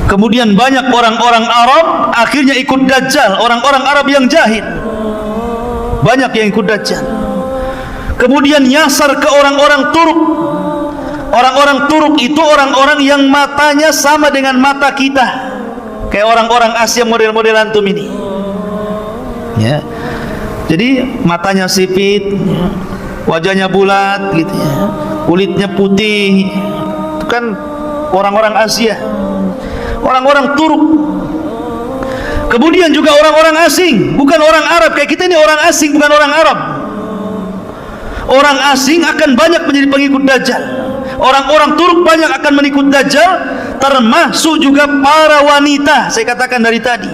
Kemudian banyak orang-orang Arab akhirnya ikut Dajjal, orang-orang Arab yang jahil banyak yang ikut Dajjal. Kemudian nyasar ke orang-orang Turk. Orang-orang Turk itu orang-orang yang matanya sama dengan mata kita, kayak orang-orang Asia model-model antum ini ya. Jadi matanya sipit, wajahnya bulat gitu ya, kulitnya putih. Itu kan orang-orang Asia, orang-orang Turk. Kemudian juga orang-orang asing, bukan orang Arab. Kayak kita ini orang asing, bukan orang Arab. Orang asing akan banyak menjadi pengikut Dajjal. Orang-orang Turk banyak akan mengikut Dajjal, termasuk juga para wanita. Saya katakan dari tadi,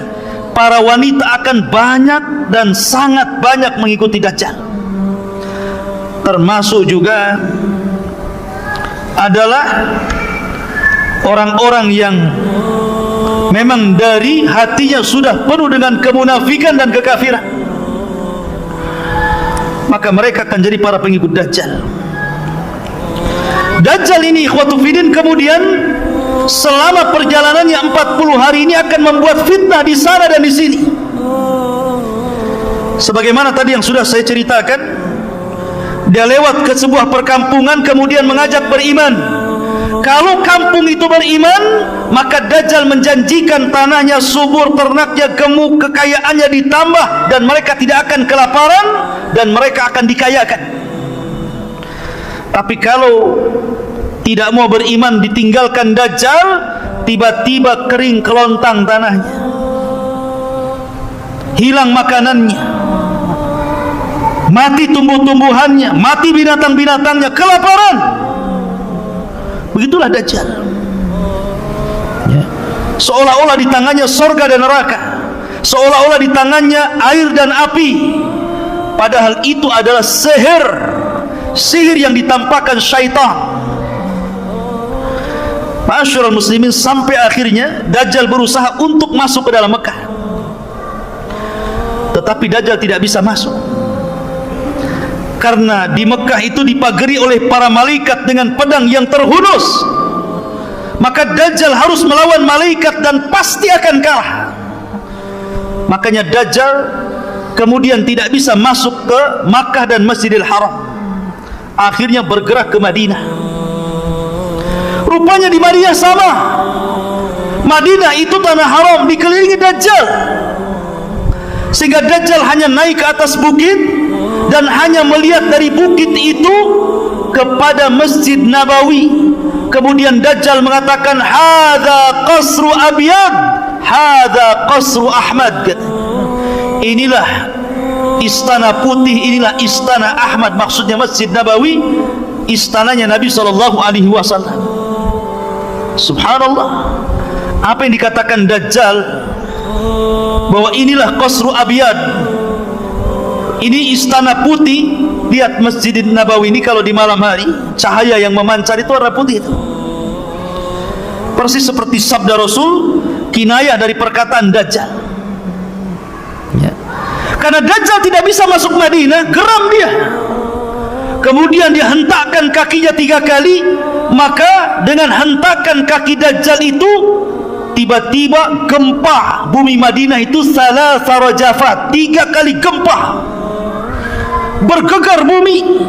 para wanita akan banyak dan sangat banyak mengikuti Dajjal. Termasuk juga adalah orang-orang yang memang dari hatinya sudah penuh dengan kemunafikan dan kekafiran, maka mereka akan jadi para pengikut Dajjal. Dajjal ini ikhwatu fiddin kemudian selama perjalanannya 40 hari ini akan membuat fitnah di sana dan di sini. Sebagaimana tadi yang sudah saya ceritakan, dia lewat ke sebuah perkampungan kemudian mengajak beriman. Kalau kampung itu beriman, maka Dajjal menjanjikan tanahnya subur, ternaknya gemuk, kekayaannya ditambah, dan mereka tidak akan kelaparan dan mereka akan dikayakan. Tapi kalau tidak mau beriman, ditinggalkan Dajjal, tiba-tiba kering kelontang tanahnya, hilang makanannya, mati tumbuh-tumbuhannya, mati binatang-binatangnya, kelaparan. Begitulah Dajjal ya. seolah-olah di tangannya sorga dan neraka, seolah-olah di tangannya air dan api. Padahal itu adalah sihir yang ditampakkan syaitan. Ma'asyiral muslimin, sampai akhirnya Dajjal berusaha untuk masuk ke dalam Mekah, tetapi Dajjal tidak bisa masuk, karena di Mekah itu dipagari oleh para malaikat dengan pedang yang terhunus. Maka Dajjal harus melawan malaikat dan pasti akan kalah. Makanya Dajjal kemudian tidak bisa masuk ke Makkah dan Masjidil Haram, akhirnya bergerak ke Madinah. Rupanya di Madinah sama. Madinah itu tanah haram, dikelilingi Dajjal, sehingga Dajjal hanya naik ke atas bukit dan hanya melihat dari bukit itu kepada Masjid Nabawi. Kemudian Dajjal mengatakan, hadza qasru Abyad, hadza qasru Ahmad. Inilah istana putih, inilah istana Ahmad. Maksudnya Masjid Nabawi, istananya Nabi SAW. Subhanallah, apa yang dikatakan Dajjal bahwa inilah qasru Abyad, ini istana putih. Lihat Masjid Nabawi ini kalau di malam hari, cahaya yang memancar itu warna putih itu, persis seperti sabda Rasul, kinayah dari perkataan Dajjal ya. Karena Dajjal tidak bisa masuk Madinah, geram dia. Kemudian dia hentakkan kakinya 3 kali. Maka dengan hentakan kaki Dajjal itu, tiba-tiba gempa bumi Madinah itu salasa rajafat, 3 kali gempa, bergegar bumi.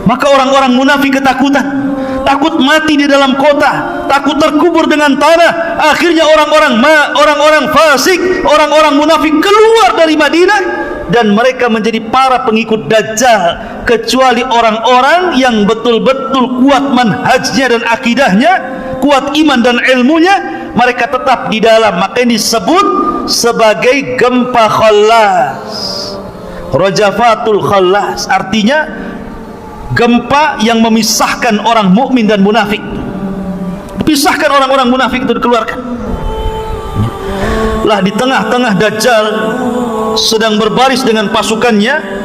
Maka orang-orang munafik ketakutan, takut mati di dalam kota, takut terkubur dengan tanah. Akhirnya orang-orang fasik, orang-orang munafik keluar dari Madinah, dan mereka menjadi para pengikut Dajjal. Kecuali orang-orang yang betul-betul kuat manhajnya dan akidahnya, kuat iman dan ilmunya, mereka tetap di dalam. Maka ini disebut sebagai gempa khallas, rajafatul khallas, artinya gempa yang memisahkan orang mukmin dan munafik. Pisahkan orang-orang munafik itu, dikeluarkan. Lah di tengah-tengah Dajjal sedang berbaris dengan pasukannya,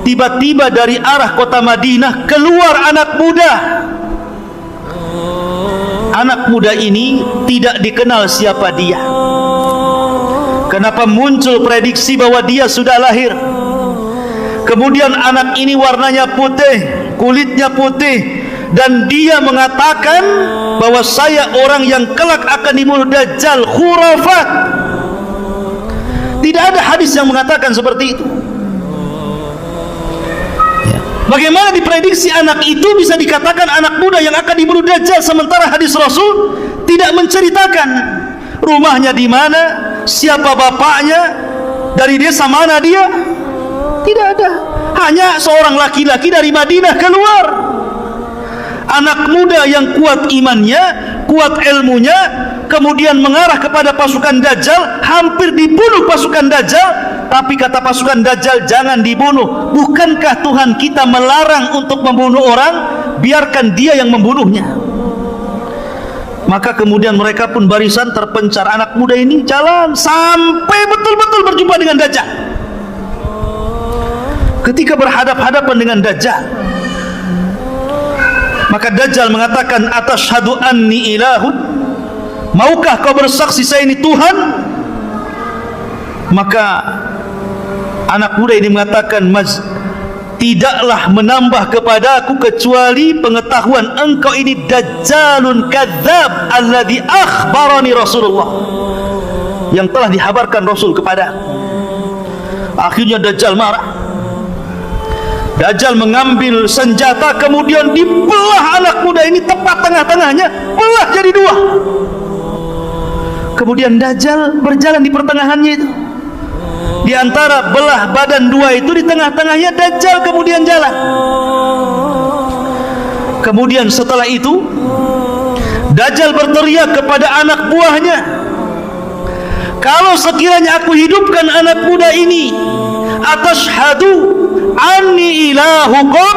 tiba-tiba dari arah kota Madinah keluar anak muda. Anak muda ini tidak dikenal siapa dia. Kenapa muncul prediksi bahwa dia sudah lahir? Kemudian anak ini warnanya putih, kulitnya putih, dan dia mengatakan bahwa saya orang yang kelak akan dibunuh Dajjal. Khurafat. Tidak ada hadis yang mengatakan seperti itu. Bagaimana diprediksi anak itu bisa dikatakan anak muda yang akan dibunuh Dajjal, sementara hadis Rasul tidak menceritakan rumahnya di mana, siapa bapaknya, dari desa mana dia. Tidak ada. Hanya seorang laki-laki dari Madinah keluar. Anak muda yang kuat imannya, kuat ilmunya, kemudian mengarah kepada pasukan Dajjal, hampir dibunuh pasukan Dajjal. Tapi kata pasukan Dajjal, jangan dibunuh. Bukankah Tuhan kita melarang untuk membunuh orang? Biarkan dia yang membunuhnya. Maka kemudian mereka pun barisan terpencar. Anak muda ini jalan sampai betul-betul berjumpa dengan Dajjal. Ketika berhadap-hadapan dengan Dajjal, maka Dajjal mengatakan, atashhadu anni ilahun, maukah kau bersaksi saya ini Tuhan? Maka anak muda ini mengatakan, tidaklah menambah kepada aku kecuali pengetahuan engkau ini Dajjalun kadzab alladhi akhbarani Rasulullah, yang telah dihabarkan Rasul kepada. Akhirnya Dajjal marah. Dajjal mengambil senjata, kemudian dibelah anak muda ini tepat tengah-tengahnya, belah jadi 2. Kemudian Dajjal berjalan di pertengahannya itu. Di antara belah badan 2 itu, di tengah-tengahnya Dajjal kemudian jalan. Kemudian setelah itu Dajjal berteriak kepada anak buahnya, kalau sekiranya aku hidupkan anak muda ini, atashhadu anni ilahukum,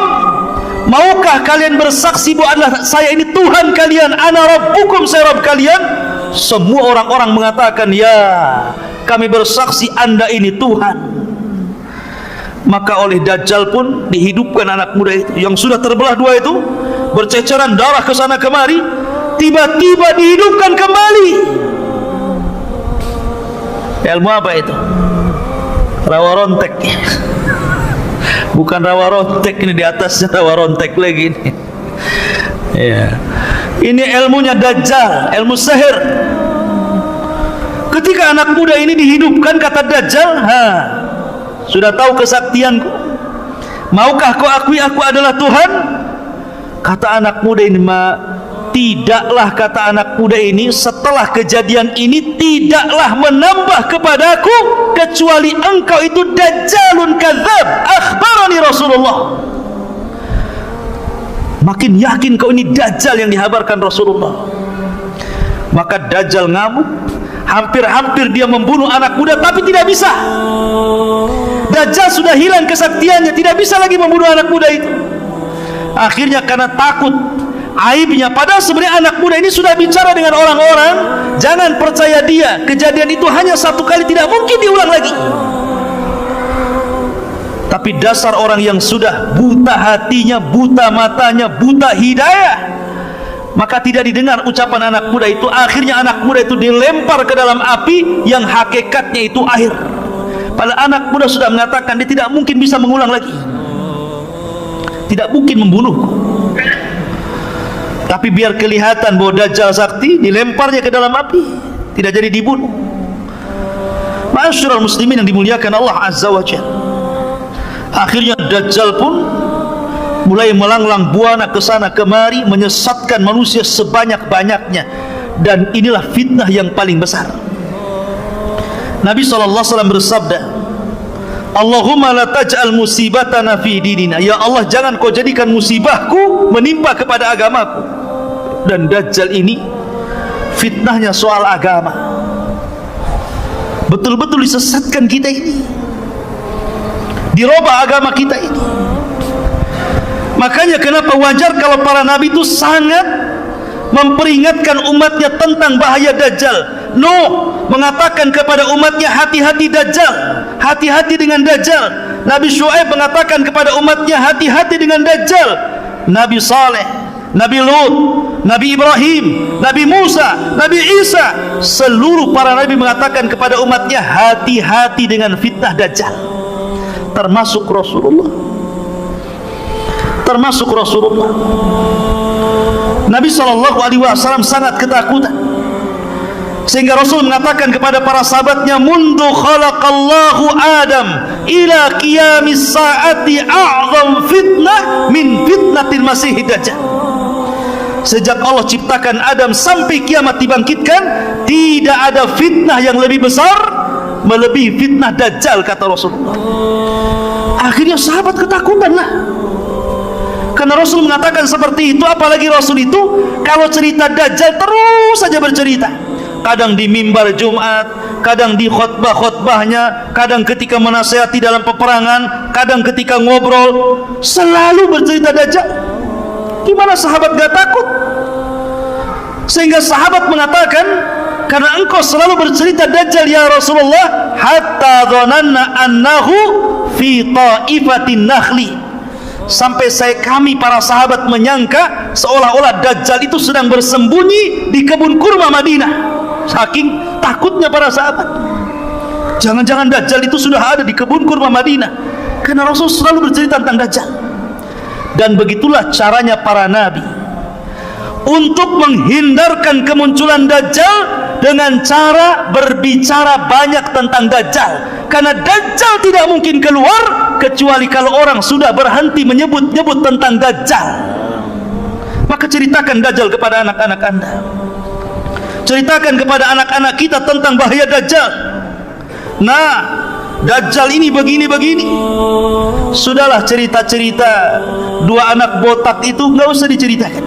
Maukah kalian bersaksi bahwa saya ini Tuhan kalian, ana rabbukum, saya Rabb kalian? Semua orang-orang mengatakan, ya, kami bersaksi Anda ini Tuhan. Maka oleh Dajjal pun dihidupkan anak muda itu yang sudah terbelah dua itu, berceceran darah ke sana kemari, tiba-tiba dihidupkan kembali. Ilmu apa itu? Rawa rontek. Bukan rawa rontek, ini di atasnya rawa rontek lagi ini. Ya. Ini ilmunya Dajjal, ilmu sihir. Ketika anak muda ini dihidupkan, kata Dajjal, sudah tahu kesaktianku, maukah kau akui aku adalah Tuhan? Kata anak muda ini, tidaklah, kata anak muda ini, setelah kejadian ini tidaklah menambah kepadaku kecuali engkau itu Dajjalun kadzab, akhbarani Rasulullah. Makin yakin kau ini Dajjal yang dihabarkan Rasulullah. Maka Dajjal ngamuk, hampir-hampir dia membunuh anak muda, tapi tidak bisa. Dajjal sudah hilang kesaktiannya, tidak bisa lagi membunuh anak muda itu. Akhirnya karena takut aibnya, padahal sebenarnya anak muda ini sudah bicara dengan orang-orang, jangan percaya dia, kejadian itu hanya satu kali, tidak mungkin diulang lagi. Tapi dasar orang yang sudah buta hatinya, buta matanya, buta hidayah, maka tidak didengar ucapan anak muda itu. Akhirnya anak muda itu dilempar ke dalam api yang hakikatnya itu air. Padahal anak muda sudah mengatakan dia tidak mungkin bisa mengulang lagi, tidak mungkin membunuh. Tapi biar kelihatan bahwa Dajjal sakti, dilemparnya ke dalam api, tidak jadi dibunuh. Ma'asyiral muslimin yang dimuliakan Allah Azza wa Jalla. Akhirnya Dajjal pun mulai melanglang buana ke sana kemari, menyesatkan manusia sebanyak-banyaknya, dan inilah fitnah yang paling besar. Nabi SAW bersabda, Allahumma la taj'al musibatana fi dinina, ya Allah, jangan kau jadikan musibahku menimpa kepada agamaku. Dan Dajjal ini fitnahnya soal agama, betul-betul disesatkan kita ini, dirubah agama kita ini. Makanya kenapa wajar kalau para nabi itu sangat memperingatkan umatnya tentang bahaya Dajjal. Nuh mengatakan kepada umatnya, hati-hati Dajjal, hati-hati dengan Dajjal. Nabi Syuaib mengatakan kepada umatnya, hati-hati dengan Dajjal. Nabi Saleh, Nabi Lut, Nabi Ibrahim, Nabi Musa, Nabi Isa, seluruh para nabi mengatakan kepada umatnya, hati-hati dengan fitnah Dajjal. Termasuk Rasulullah, termasuk Rasulullah. Nabi SAW sangat ketakutan, sehingga Rasul mengatakan kepada para sahabatnya, mundu khalaqallahu Adam ila qiyamis saati a'zam fitnah min fitnatil masih Dajjal. Sejak Allah ciptakan Adam sampai kiamat dibangkitkan, tidak ada fitnah yang lebih besar melebihi fitnah Dajjal, kata Rasulullah. Akhirnya sahabat ketakutan lah, karena Rasul mengatakan seperti itu. Apalagi Rasul itu kalau cerita Dajjal terus saja bercerita, kadang di mimbar Jumat, kadang di khutbah-khutbahnya, kadang ketika menasihati dalam peperangan, kadang ketika ngobrol, selalu bercerita Dajjal. Gimana sahabat gak takut? Sehingga sahabat mengatakan, karena engkau selalu bercerita Dajjal ya Rasulullah, hatta dhananna annahu fi ta'ifatin nakhli, sampai kami para sahabat menyangka seolah-olah Dajjal itu sedang bersembunyi di kebun kurma Madinah. Saking takutnya para sahabat, jangan-jangan Dajjal itu sudah ada di kebun kurma Madinah, karena Rasul selalu bercerita tentang Dajjal. Dan begitulah caranya para nabi untuk menghindarkan kemunculan Dajjal, dengan cara berbicara banyak tentang Dajjal. Karena Dajjal tidak mungkin keluar kecuali kalau orang sudah berhenti menyebut-nyebut tentang Dajjal. Maka ceritakan Dajjal kepada anak-anak Anda, ceritakan kepada anak-anak kita tentang bahaya Dajjal. Nah, Dajjal ini begini-begini. Sudahlah cerita-cerita dua anak botak itu nggak usah diceritakan.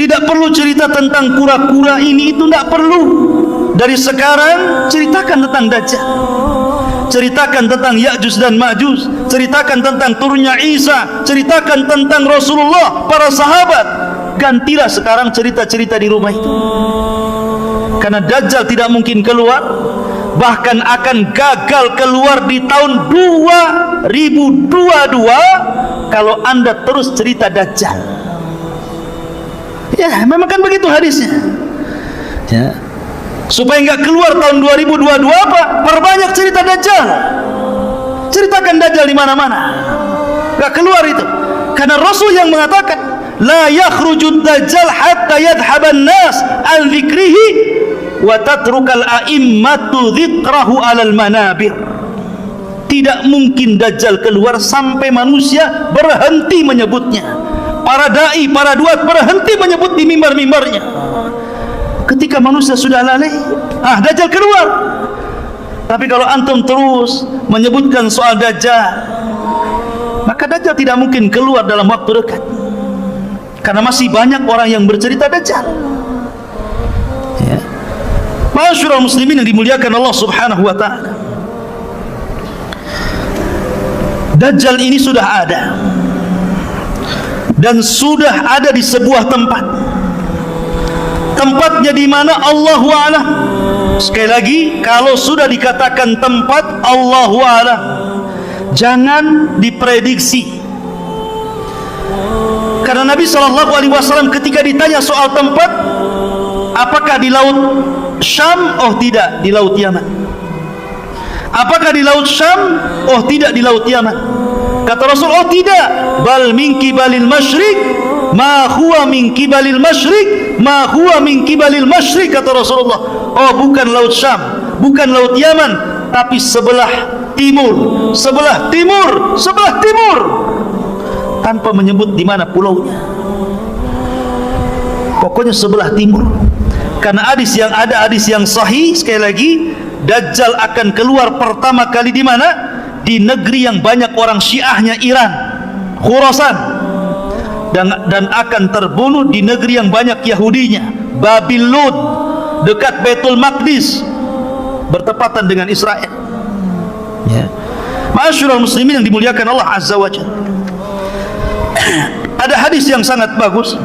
Tidak perlu cerita tentang kura-kura ini itu, tidak perlu. Dari sekarang ceritakan tentang Dajjal. ceritakan tentang Ya'juj dan Ma'juj, ceritakan tentang turunnya Isa, ceritakan tentang Rasulullah, para sahabat. Gantilah sekarang cerita-cerita di rumah itu, karena Dajjal tidak mungkin keluar, bahkan akan gagal keluar di tahun 2022 kalau anda terus cerita Dajjal. Ya, memang kan begitu hadisnya. Ya, supaya enggak keluar tahun 2022 apa? Perbanyak cerita Dajjal. Ceritakan Dajjal di mana-mana. Enggak keluar itu. Karena Rasul yang mengatakan, la yakhrujud Dajjal hatta yadhhaban nas an dzikrihi wa tatrukal a'immatu dzikrahu 'alal manabir. Tidak mungkin Dajjal keluar sampai manusia berhenti menyebutnya. Para dai, para duat berhenti menyebut di mimbar-mimbarnya. Ketika manusia sudah lalai, Dajjal keluar. Tapi kalau antum terus menyebutkan soal Dajjal, maka Dajjal tidak mungkin keluar dalam waktu dekat, karena masih banyak orang yang bercerita Dajjal. Ya. Ma'asyiral muslimin yang dimuliakan Allah Subhanahu wa ta'ala, Dajjal ini sudah ada, dan sudah ada di sebuah tempat. Tempatnya di mana? Allahu a'lam. Sekali lagi, kalau sudah dikatakan tempat, Allahu a'lam, jangan diprediksi. Karena Nabi SAW ketika ditanya soal tempat, apakah di laut Syam? Oh tidak, di laut Yaman. Apakah di laut Syam? Oh tidak, di laut Yaman. Kata Rasul, oh tidak, bal min kibalil masyriq ma huwa min kibalil masyriq ma huwa min kibalil masyriq. Kata Rasulullah, oh bukan laut Syam, bukan laut Yaman, tapi sebelah timur, sebelah timur, sebelah timur, tanpa menyebut di mana pulaunya. Pokoknya sebelah timur. Karena hadis yang ada, hadis yang sahih, sekali lagi, Dajjal akan keluar pertama kali di mana? Di negeri yang banyak orang Syiahnya, Iran, Khurasan, dan akan terbunuh di negeri yang banyak Yahudinya, Babil Lud, dekat Baitul Maqdis, bertepatan dengan Israel. Ya. Ma'asyiral muslimin yang dimuliakan Allah Azza wa Jalla, ada hadis yang sangat bagus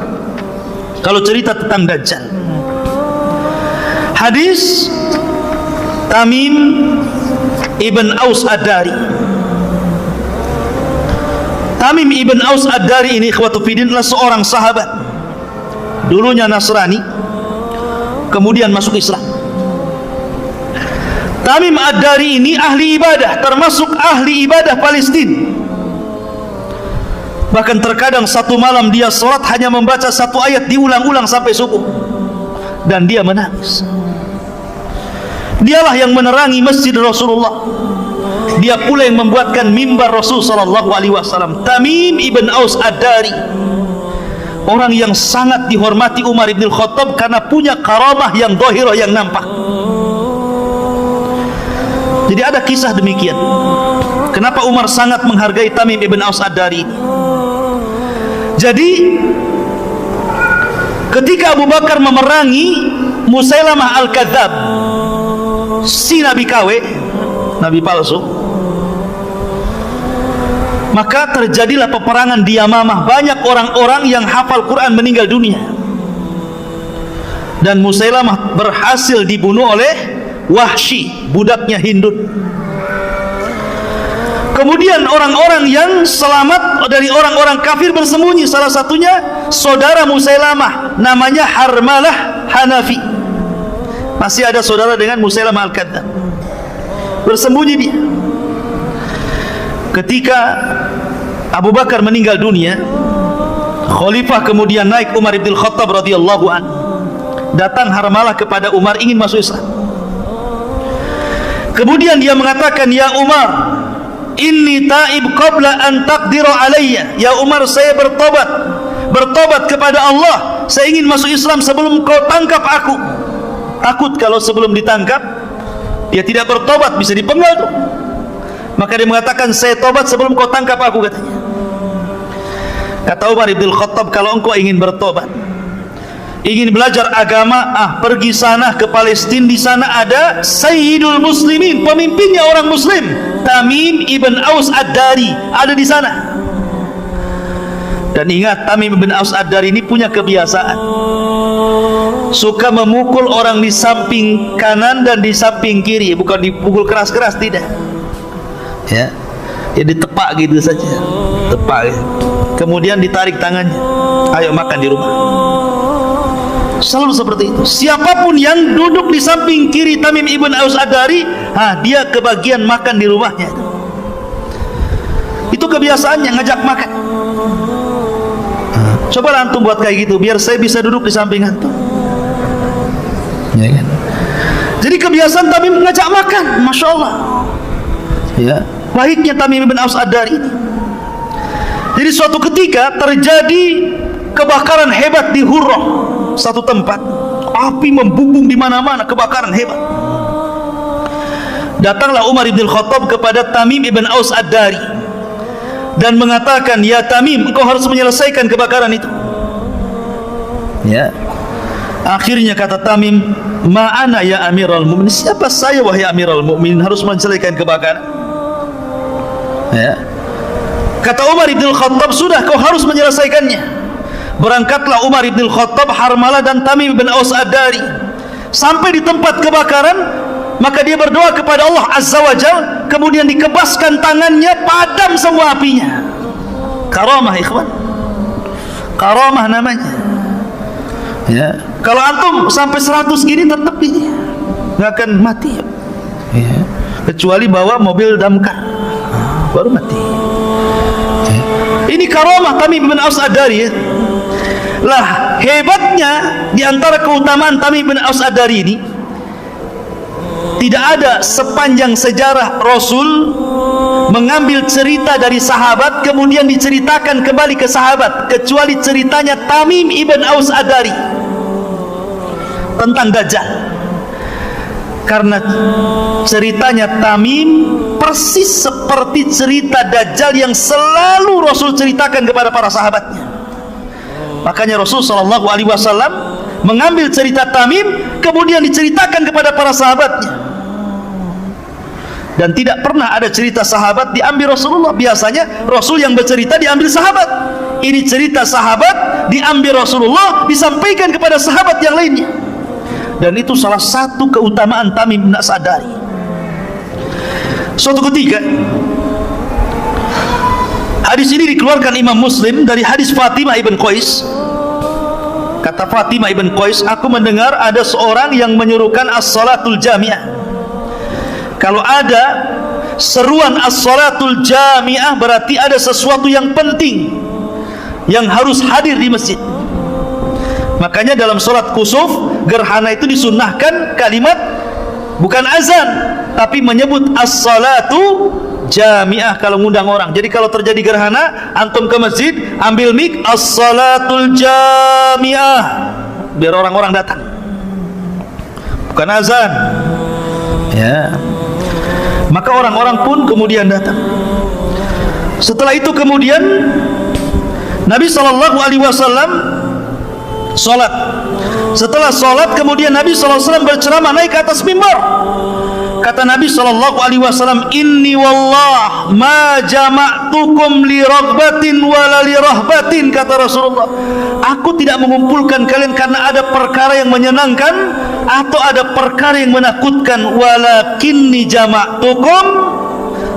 kalau cerita tentang Dajjal. Hadis Tamim Ibn Aus Ad-Dari. Tamim Ibn Aus Ad-Dari ini, ikhwatu fiddin, adalah seorang sahabat. Dulunya Nasrani, kemudian masuk Islam. Tamim Ad-Dari ini ahli ibadah, termasuk ahli ibadah Palestina. Bahkan terkadang satu malam dia sholat hanya membaca satu ayat diulang-ulang sampai subuh, dan dia menangis. Dialah yang menerangi masjid Rasulullah. Dia pula yang membuatkan mimbar Rasul sallallahu alaihi wasallam. Tamim Ibn Aus Ad-Dari, orang yang sangat dihormati Umar bin Khattab karena punya karamah yang zahirah, yang nampak. Jadi ada kisah demikian. Kenapa Umar sangat menghargai Tamim Ibn Aus Ad-Dari ini? Jadi ketika Abu Bakar memerangi Musailamah Al-Kadzab, si Nabi KW, Nabi palsu, maka terjadilah peperangan di Yamamah. Banyak orang-orang yang hafal Quran meninggal dunia, dan Musailamah berhasil dibunuh oleh Wahsy, budaknya Hindun. Kemudian orang-orang yang selamat dari orang-orang kafir bersembunyi. Salah satunya saudara Musailamah, namanya Harmalah Hanafi. Masih ada saudara dengan Musailamah Al-Kadzab, bersembunyi dia. Ketika Abu Bakar meninggal dunia, khalifah kemudian naik, Umar bin Khattab radhiyallahu anhu. Datang Harmalah kepada Umar, ingin masuk Islam. Kemudian dia mengatakan, ya Umar, inni taib qabla an taqdiru alayya. Ya Umar, saya bertobat kepada Allah, saya ingin masuk Islam sebelum kau tangkap aku. Takut kalau sebelum ditangkap dia tidak bertobat, bisa dipenggal tuh. Maka dia mengatakan, saya tobat sebelum kau tangkap aku, katanya. Kata Umar bin Khattab, kalau engkau ingin bertobat, ingin belajar agama, pergi sana ke Palestina. Di sana ada Sayyidul Muslimin, pemimpinnya orang Muslim, Tamim ibn Aus Ad-Dari, ada di sana. Dan ingat, Tamim ibn Aus Ad-Dari ini punya kebiasaan suka memukul orang di samping kanan dan di samping kiri. Bukan dipukul keras-keras, tidak, ya ditepak gitu saja, tepak gitu. Kemudian ditarik tangannya, ayo makan di rumah. Selalu seperti itu. Siapapun yang duduk di samping kiri Tamim ibn Aus Ad-Dari, dia kebagian makan di rumahnya. Itu kebiasaannya, ngajak makan. Coba antum buat kayak gitu, biar saya bisa duduk di samping antum, ya kan? Jadi kebiasaan Tamim ngajak makan, masya Allah, ya, baiknya Tamim ibn Aus Ad-Dari ini. Jadi suatu ketika terjadi kebakaran hebat di Hurrah, satu tempat, api membumbung di mana-mana, kebakaran hebat. Datanglah Umar ibn Khattab kepada Tamim ibn Aus Ad-Dari dan mengatakan, ya Tamim, engkau harus menyelesaikan kebakaran itu. Ya, akhirnya kata Tamim, ma'ana ya Amirul Mu'minin, siapa saya wahai Amirul Mu'minin harus menyelesaikan kebakaran? Ya, kata Umar ibn Khattab, sudah, kau harus menyelesaikannya. Berangkatlah Umar ibn Khattab, Harmalah dan Tamim ibn Aus Ad-Dari. Sampai di tempat kebakaran, maka dia berdoa kepada Allah Azza wa Jalla, kemudian dikebaskan tangannya, padam semua apinya. Karamah, ikhwan, karamah namanya. Ya, kalau antum sampai 100 gini tetap ini nggak akan mati, ya, kecuali bawa mobil damkar, baru mati. Ya. Ini karamah Tamim ibn Aus Ad-Dari, ya. Lah, hebatnya di antara keutamaan Tamim bin Aus Ad-Dari ini, tidak ada sepanjang sejarah Rasul mengambil cerita dari sahabat kemudian diceritakan kembali ke sahabat, kecuali ceritanya Tamim ibn Aus Ad-Dari tentang Dajjal. Karena ceritanya Tamim persis seperti cerita Dajjal yang selalu Rasul ceritakan kepada para sahabatnya. Makanya Rasul SAW mengambil cerita Tamim kemudian diceritakan kepada para sahabatnya. Dan tidak pernah ada cerita sahabat diambil Rasulullah. Biasanya Rasul yang bercerita diambil sahabat. Ini cerita sahabat diambil Rasulullah, disampaikan kepada sahabat yang lainnya. Dan itu salah satu keutamaan Tamim bin Aus Ad-Dari. Suatu ketika, hadis ini dikeluarkan Imam Muslim dari hadis Fatimah ibn Qais. Kata Fatimah ibn Qais, aku mendengar ada seorang yang menyuruhkan as-salatul jami'ah. Kalau ada seruan as-salatul jami'ah, berarti ada sesuatu yang penting yang harus hadir di masjid. Makanya dalam solat kusuf gerhana itu disunnahkan kalimat bukan azan, tapi menyebut as-salatu jami'ah kalau ngundang orang. Jadi kalau terjadi gerhana, antum ke masjid, ambil mic, as-salatul jami'ah, biar orang-orang datang, bukan azan, ya. Maka orang-orang pun kemudian datang. Setelah itu kemudian Nabi SAW sholat. Setelah sholat kemudian Nabi SAW berceramah, naik ke atas mimbar. Kata Nabi SAW, inni wallah ma jama'tukum li raghbatin wala li rahbatin. Kata Rasulullah, aku tidak mengumpulkan kalian karena ada perkara yang menyenangkan atau ada perkara yang menakutkan. Walakinni jama'tukum,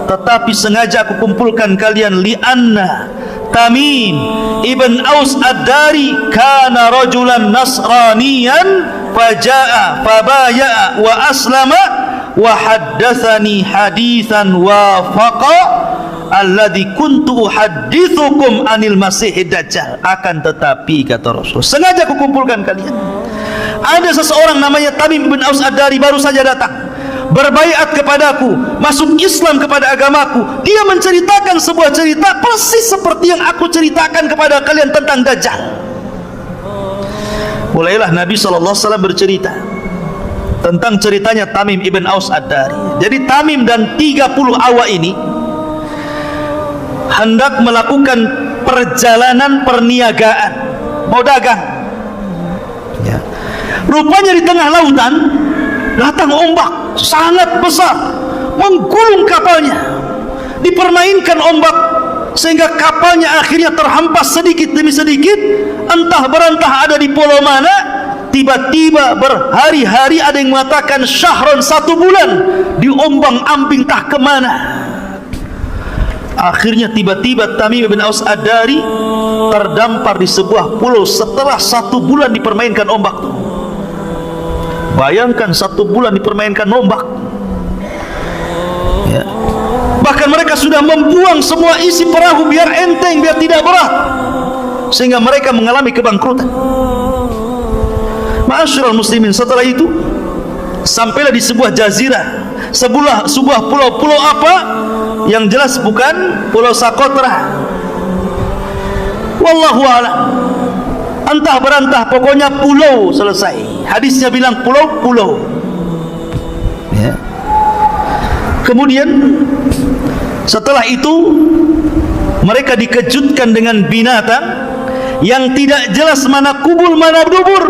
tetapi sengaja aku kumpulkan kalian, li'anna Tamim ibn Aus Ad-Dari kana rajulan nasraniyan faja'a fabaya'a wa aslama wa haddatsani haditsan wafaqa alladzi kuntu uhadditsukum anil masihid dajjal. Akan tetapi, kata Rasul, sengaja aku kumpulkan kalian, ada seseorang namanya Tamim bin Aus Ad-Dari baru saja datang, berbaiat kepadaku, masuk Islam kepada agamaku. Dia menceritakan sebuah cerita persis seperti yang aku ceritakan kepada kalian tentang Dajjal. Mulailah Nabi SAW bercerita tentang ceritanya Tamim ibn Aus Ad-Dari. Jadi Tamim dan 30 awak ini hendak melakukan perjalanan perniagaan, mau dagang, Rupanya di tengah lautan datang ombak sangat besar, menggulung kapalnya, dipermainkan ombak sehingga kapalnya akhirnya terhempas sedikit demi sedikit, entah berentah ada di pulau mana. Tiba-tiba berhari-hari, ada yang mengatakan syahron, 1 bulan, diombang ambing tak kemana. Akhirnya tiba-tiba Tamim bin Aus Ad-Dari terdampar di sebuah pulau setelah 1 bulan dipermainkan ombak. Bayangkan 1 bulan dipermainkan ombak, ya. Bahkan mereka sudah membuang semua isi perahu biar enteng, biar tidak berat, sehingga mereka mengalami kebangkrutan. Ma'asyiral muslimin, setelah itu sampailah di sebuah jazirah, sebuah pulau apa yang jelas bukan pulau Socotra. Wallahu a'lam. Entah berantah, pokoknya pulau, selesai. Hadisnya bilang pulau-pulau, ya. Kemudian setelah itu mereka dikejutkan dengan binatang yang tidak jelas mana kubul mana dubur,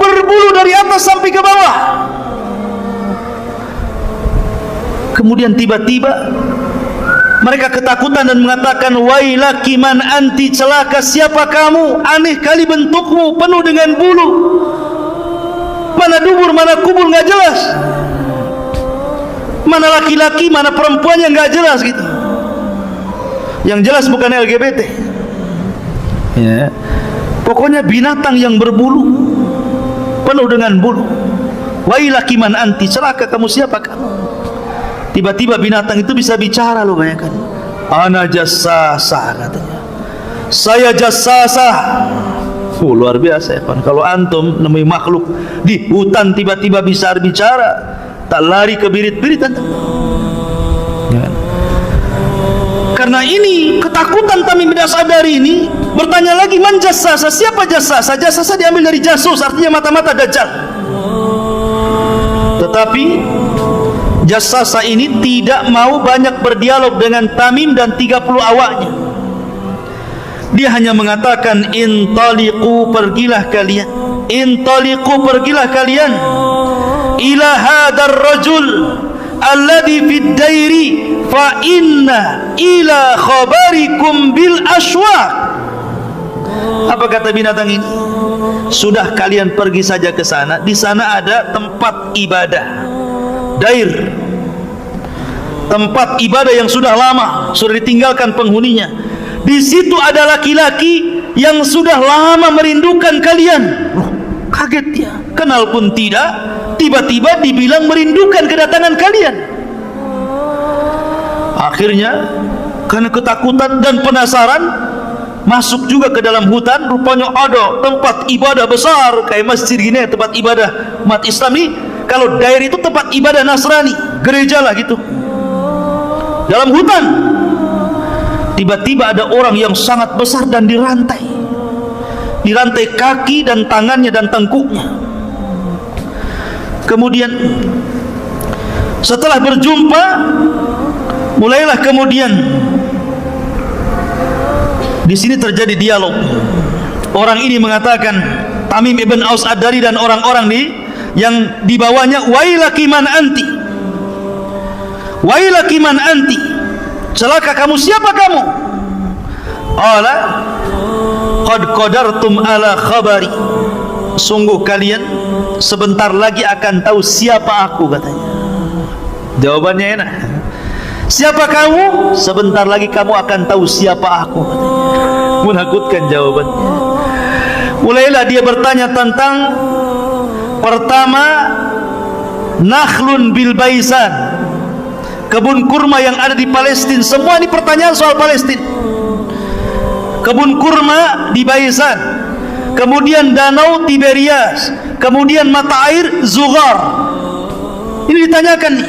berbulu dari atas sampai ke bawah. Kemudian tiba-tiba mereka ketakutan dan mengatakan, wailaki man anti, celaka siapa kamu, aneh kali bentukmu, penuh dengan bulu, mana dubur mana kubul nggak jelas, mana laki-laki mana perempuannya nggak jelas gitu. Yang jelas bukan LGBT, ya. Pokoknya binatang yang berbulu, penuh dengan bulu. Wailaki man anti, celaka kamu siapa kamu. Tiba-tiba binatang itu bisa bicara, loh, bayangkan. Ana jassasah, katanya. Saya jassasah. Luar biasa, ya, Pak. Kalau antum nemui makhluk di hutan tiba-tiba bisa bicara, tak lari ke birit-birit antum. Ya. Karena ini ketakutan Tamim bin Aus Ad-Dari ini, bertanya lagi, man jassasa, siapa jassasa? Jassasa diambil dari jasus, artinya mata-mata dajjal. Tetapi jassasa ini tidak mau banyak berdialog dengan Tamim dan 30 awaknya. Dia hanya mengatakan, intaliqu, pergilah kalian, intaliqu, pergilah kalian, ila hadar rajul alladhi fid dairi fa inna ila khabarikum bil aswaq. Apa kata binatang ini? Sudah, kalian pergi saja ke sana. Di sana ada tempat ibadah, dair, tempat ibadah yang sudah lama, sudah ditinggalkan penghuninya. Di situ ada laki-laki yang sudah lama merindukan kalian. Loh, kaget dia, kenal pun tidak, tiba-tiba dibilang merindukan kedatangan kalian. Akhirnya karena ketakutan dan penasaran, masuk juga ke dalam hutan. Rupanya ada tempat ibadah besar kayak masjid gini, tempat ibadah umat Islam ini. Kalau daerah itu tempat ibadah Nasrani, gereja lah gitu, dalam hutan. Tiba-tiba ada orang yang sangat besar dan dirantai kaki dan tangannya dan tengkuknya. Kemudian setelah berjumpa, mulailah kemudian di sini terjadi dialog. Orang ini mengatakan, Tamim ibn Aus Ad-Dari dan orang-orang yang dibawanya, wailaki man anti, wailaki man anti, celaka kamu siapa kamu. Ala qad qadartum ala khabari, sungguh kalian sebentar lagi akan tahu siapa aku, katanya. Jawabannya enak, siapa kamu? Sebentar lagi kamu akan tahu siapa aku, katanya. Menakutkan jawabannya. Mulailah dia bertanya tentang, pertama, nakhlun bil baisan, kebun kurma yang ada di Palestina. Semua ini pertanyaan soal Palestina. Kebun kurma di Baisan, kemudian danau Tiberias, kemudian mata air Zughar. Ini ditanyakan nih,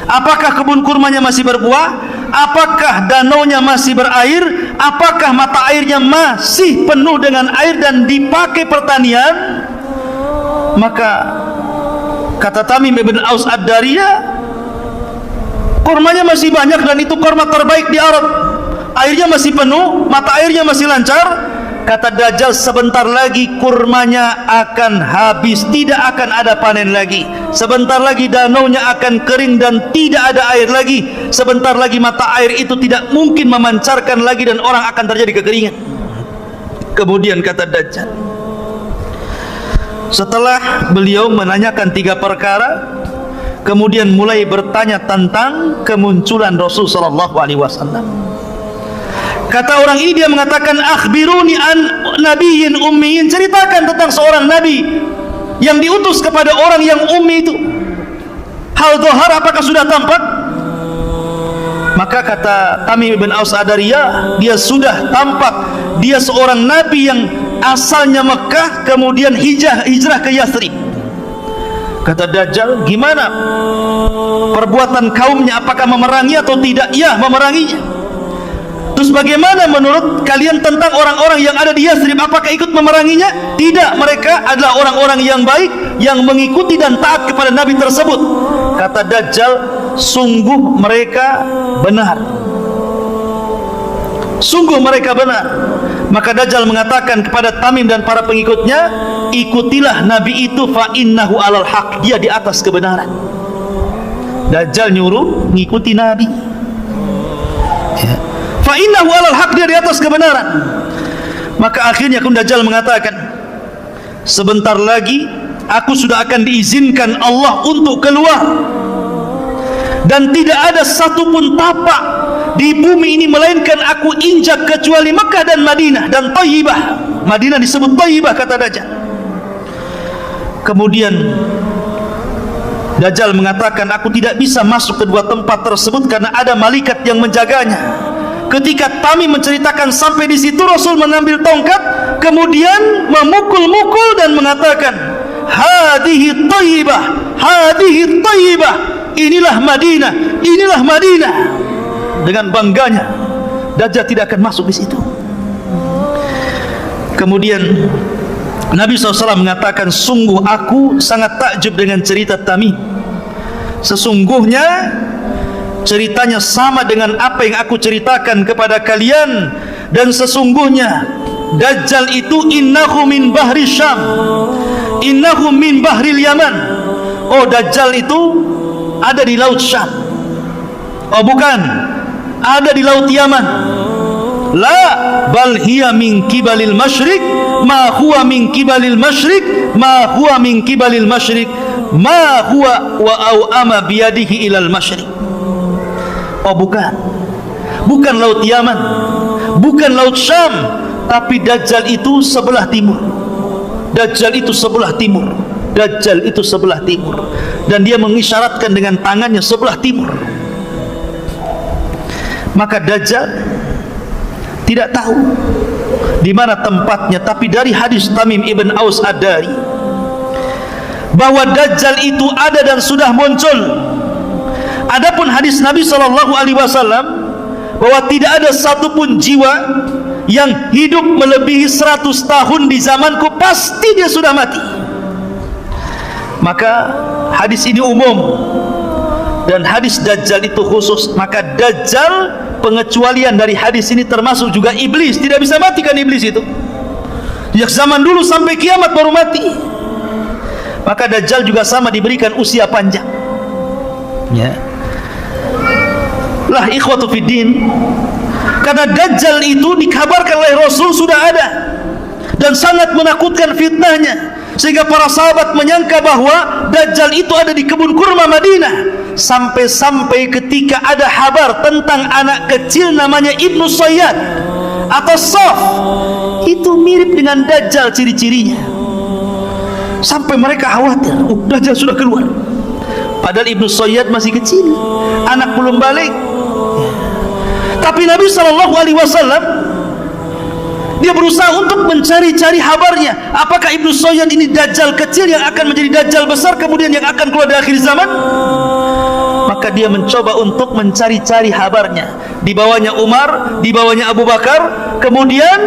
apakah kebun kurmanya masih berbuah, apakah danaunya masih berair, apakah mata airnya masih penuh dengan air dan dipakai pertanian. Maka kata Tamim ibn Aus Ad-Dari, kurmanya masih banyak dan itu kurma terbaik di Arab. Airnya masih penuh, mata airnya masih lancar, kata Dajjal, sebentar lagi kurmanya akan habis, tidak akan ada panen lagi. Sebentar lagi danaunya akan kering dan tidak ada air lagi. Sebentar lagi mata air itu tidak mungkin memancarkan lagi dan orang akan terjadi kekeringan. Kemudian kata Dajjal, setelah beliau menanyakan 3 perkara, kemudian mulai bertanya tentang kemunculan Rasul sallallahu alaihi wasallam. Kata orang ini, dia mengatakan, akhbiruni an nabiyyin ummiyin, ceritakan tentang seorang nabi yang diutus kepada orang yang ummi itu. Hal dhahar, apakah sudah tampak? Maka kata Tamim bin Aus Adariyah, dia sudah tampak. Dia seorang nabi yang asalnya Mekah, kemudian hijrah ke Yathrib. Kata Dajjal, gimana perbuatan kaumnya, apakah memerangi atau tidak? Ya, memeranginya. Terus bagaimana menurut kalian tentang orang-orang yang ada di Yathrib, apakah ikut memeranginya? Tidak, mereka adalah orang-orang yang baik, yang mengikuti dan taat kepada Nabi tersebut. Kata Dajjal, sungguh mereka benar, sungguh mereka benar. Maka Dajjal mengatakan kepada Tamim dan para pengikutnya, ikutilah Nabi itu, fa innahu alal haq, dia di atas kebenaran. Dajjal nyuruh ngikuti Nabi, ya. Fa innahu alal haq, dia di atas kebenaran. Maka akhirnya Dajjal mengatakan, sebentar lagi aku sudah akan diizinkan Allah untuk keluar, dan tidak ada satupun tapak di bumi ini melainkan aku injak kecuali Mekah dan Madinah dan Thayyibah. Madinah disebut Thayyibah, kata Dajjal. Kemudian Dajjal mengatakan, aku tidak bisa masuk ke 2 tempat tersebut karena ada malaikat yang menjaganya. Ketika Tamim menceritakan sampai di situ, Rasul mengambil tongkat, kemudian memukul-mukul dan mengatakan, hadhihi Thayyibah, hadhihi Thayyibah, inilah Madinah, inilah Madinah. Dengan bangganya, Dajjal tidak akan masuk di situ. Kemudian Nabi SAW mengatakan, sungguh aku sangat takjub dengan cerita Tamim. Sesungguhnya ceritanya sama dengan apa yang aku ceritakan kepada kalian, dan sesungguhnya Dajjal itu innahu min bahri Syam, innahu min bahril Yaman. Oh, Dajjal itu ada di laut Syam. Oh, bukan, ada di laut Yaman. La, bal hiya min kibalil masyriq, ma huwa min kibalil masyriq, ma huwa min kibalil masyriq, ma huwa wa aw'ama biyadihi ilal masyriq. Oh, bukan laut Yaman, bukan laut Syam, tapi Dajjal itu sebelah timur. Dajjal itu sebelah timur. Dajjal itu sebelah timur, dan dia mengisyaratkan dengan tangannya sebelah timur. Maka Dajjal tidak tahu di mana tempatnya, tapi dari hadis Tamim ibn Aus Ad-Dari bahwa Dajjal itu ada dan sudah muncul. Adapun hadis Nabi SAW bahwa tidak ada satupun jiwa yang hidup melebihi 100 tahun di zamanku, pasti dia sudah mati. Maka hadis ini umum, dan hadis Dajjal itu khusus. Maka Dajjal, pengecualian dari hadis ini termasuk juga iblis. Tidak bisa mati kan iblis itu, sejak zaman dulu sampai kiamat baru mati. Maka Dajjal juga sama diberikan usia panjang, ya. Lah ikhwatu fiddin, karena Dajjal itu dikabarkan oleh Rasul sudah ada dan sangat menakutkan fitnahnya, sehingga para sahabat menyangka bahwa Dajjal itu ada di kebun kurma Madinah. Sampai-sampai ketika ada kabar tentang anak kecil namanya Ibnu Sayyad atau Saf, itu mirip dengan Dajjal ciri-cirinya, sampai mereka khawatir, Dajjal sudah keluar. Padahal Ibnu Sayyad masih kecil, anak belum balik. Tapi Nabi SAW dia berusaha untuk mencari-cari kabarnya, apakah Ibnu Sayyad ini Dajjal kecil yang akan menjadi Dajjal besar kemudian yang akan keluar di akhir zaman. Maka dia mencoba untuk mencari-cari kabarnya. Dibawanya Umar, dibawanya Abu Bakar, kemudian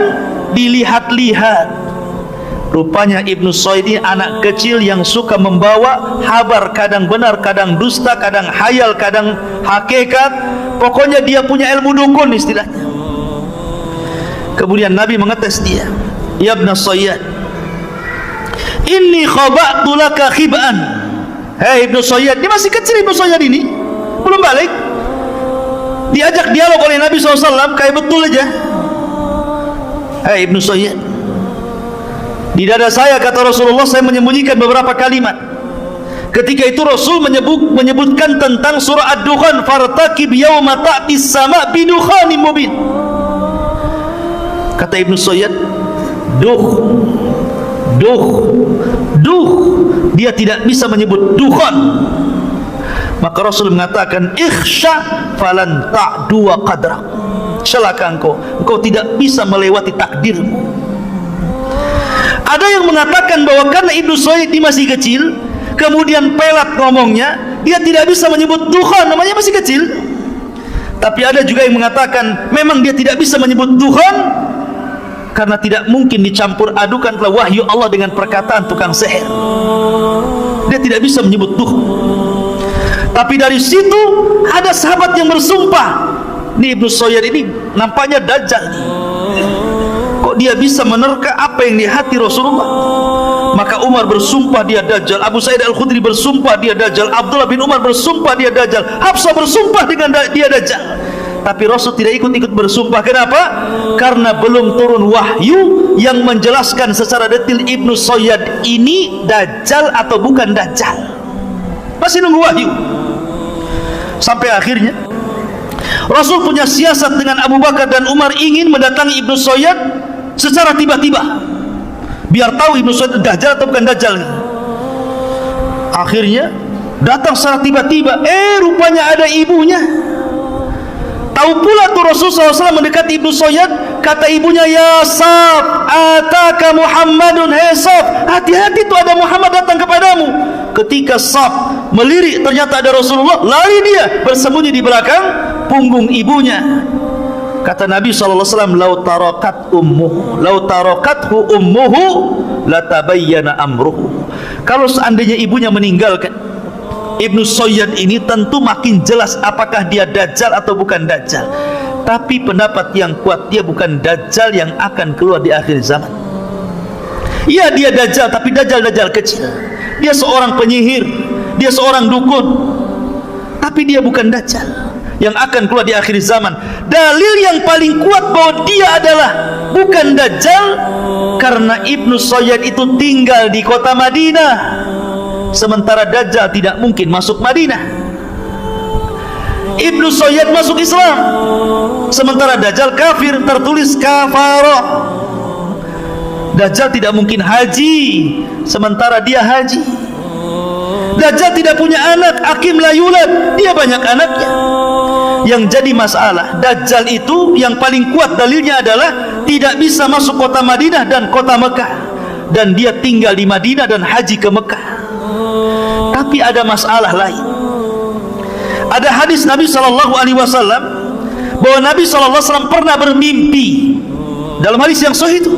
dilihat-lihat. Rupanya Ibnu Sayyad ini anak kecil yang suka membawa kabar, kadang benar, kadang dusta, kadang hayal, kadang hakikat. Pokoknya dia punya ilmu dukun istilahnya. Kemudian Nabi mengetes dia. ya ibn Sayyad, inni khaba'tu laka khib'an. Hei Ibnu Sayyad, dia masih kecil Ibnu Sayyad ini, belum balik. Diajak dialog oleh Nabi SAW, kayak betul aja. Hei Ibnu Sayyad, di dada saya, kata Rasulullah, saya menyembunyikan beberapa kalimat. Ketika itu Rasul menyebutkan tentang surah Ad-Dukhan, fartaqib yawma ta'tis sama' bidukhanin mubin. Kata Ibnu Sayyad, dia tidak bisa menyebut dukhan. Maka Rasul mengatakan, ikhsha falan ta'dua qadrak, celaka engkau tidak bisa melewati takdirmu. Ada yang mengatakan bahwa karena Ibnu Sayyid masih kecil, kemudian pelat ngomongnya, dia tidak bisa menyebut dukhan, namanya masih kecil. Tapi ada juga yang mengatakan memang dia tidak bisa menyebut dukhan karena tidak mungkin dicampur adukan telah wahyu Allah dengan perkataan tukang sihir. Dia tidak bisa menyebut dukhan. Tapi dari situ ada sahabat yang bersumpah, ini Ibnu Sayyad ini nampaknya dajjal. Kok dia bisa menerka apa yang di hati Rasulullah? Maka Umar bersumpah dia dajjal, Abu Sa'id Al-Khudri bersumpah dia dajjal, Abdullah bin Umar bersumpah dia dajjal, Hafsah bersumpah dengan dia dajjal. Tapi Rasul tidak ikut bersumpah. Kenapa? Karena belum turun wahyu yang menjelaskan secara detail Ibnu Sayyad ini dajjal atau bukan dajjal. Masih nunggu wahyu. Sampai akhirnya Rasul punya siasat dengan Abu Bakar dan Umar, ingin mendatangi Ibnu Sayyad secara tiba-tiba, biar tahu Ibnu Sayyad dajjal atau bukan dajjal. Akhirnya datang secara tiba-tiba, rupanya ada ibunya. Tahu pula tuh Rasulullah SAW mendekati Ibnu Sayyad, kata ibunya, ya Saf, ataka Muhammadun, hei Saf, hati-hati tuh ada Muhammad datang kepadamu. Ketika Saf melirik, ternyata ada Rasulullah, lari dia bersembunyi di belakang punggung ibunya. Kata Nabi SAW, lau tarakathu ummuhu latabayyana amruhu. Kalau seandainya ibunya meninggalkan Ibnu Sayyad ini, tentu makin jelas apakah dia dajjal atau bukan dajjal. Tapi pendapat yang kuat, dia bukan dajjal yang akan keluar di akhir zaman. Iya, dia dajjal, tapi dajjal kecil. Dia seorang penyihir, dia seorang dukun, tapi dia bukan dajjal yang akan keluar di akhir zaman. Dalil yang paling kuat bahwa dia adalah bukan dajjal, karena Ibnu Sayyad itu tinggal di kota Madinah, sementara dajjal tidak mungkin masuk Madinah. Ibnu Sayyad masuk Islam, sementara dajjal kafir, tertulis kafarah. Dajjal tidak mungkin haji, sementara dia haji. Dajjal tidak punya anak, akim la yulad, dia banyak anaknya. Yang jadi masalah, dajjal itu yang paling kuat dalilnya adalah tidak bisa masuk kota Madinah dan kota Mekah, dan dia tinggal di Madinah dan haji ke Mekah. Tapi ada masalah lain. Ada hadis Nabi SAW bahwa Nabi SAW pernah bermimpi. Dalam hadis yang sahih itu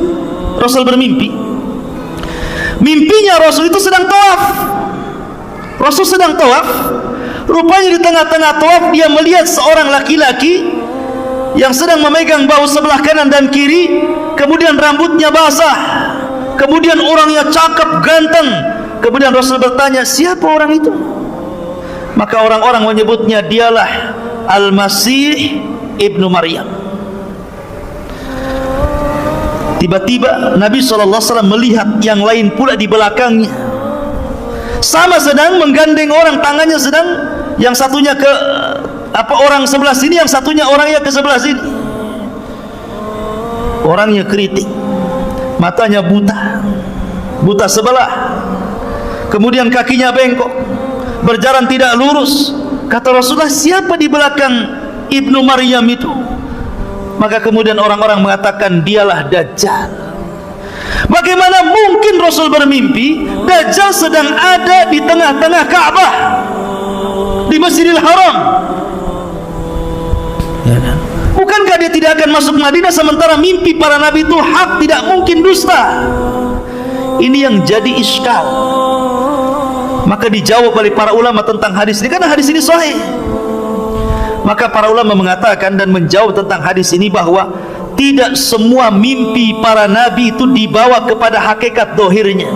Rasul bermimpi. Mimpinya Rasul itu sedang tawaf. Rasul sedang tawaf. Rupanya di tengah-tengah tawaf dia melihat seorang laki-laki yang sedang memegang bahu sebelah kanan dan kiri, kemudian rambutnya basah, kemudian orangnya cakep, ganteng. Kemudian Rasul bertanya, siapa orang itu? Maka orang-orang menyebutnya dialah Al-Masih Ibnu Maryam. Tiba-tiba Nabi SAW melihat yang lain pula di belakangnya, sama sedang menggandeng orang, tangannya sedang, yang satunya ke orang sebelah sini, yang satunya orangnya ke sebelah sini. Orangnya keriting, matanya buta sebelah, kemudian kakinya bengkok, berjalan tidak lurus. Kata Rasulullah, siapa di belakang Ibnu Maryam itu? Maka kemudian orang-orang mengatakan dialah Dajjal. Bagaimana mungkin Rasul bermimpi Dajjal sedang ada di tengah-tengah Ka'bah, di Masjidil Haram? Bukankah dia tidak akan masuk Madinah, sementara mimpi para nabi itu hak, tidak mungkin dusta? Ini yang jadi iskal. Maka dijawab oleh para ulama tentang hadis ini, karena hadis ini sahih. Maka para ulama mengatakan dan menjawab tentang hadis ini bahwa tidak semua mimpi para nabi itu dibawa kepada hakikat dohirnya.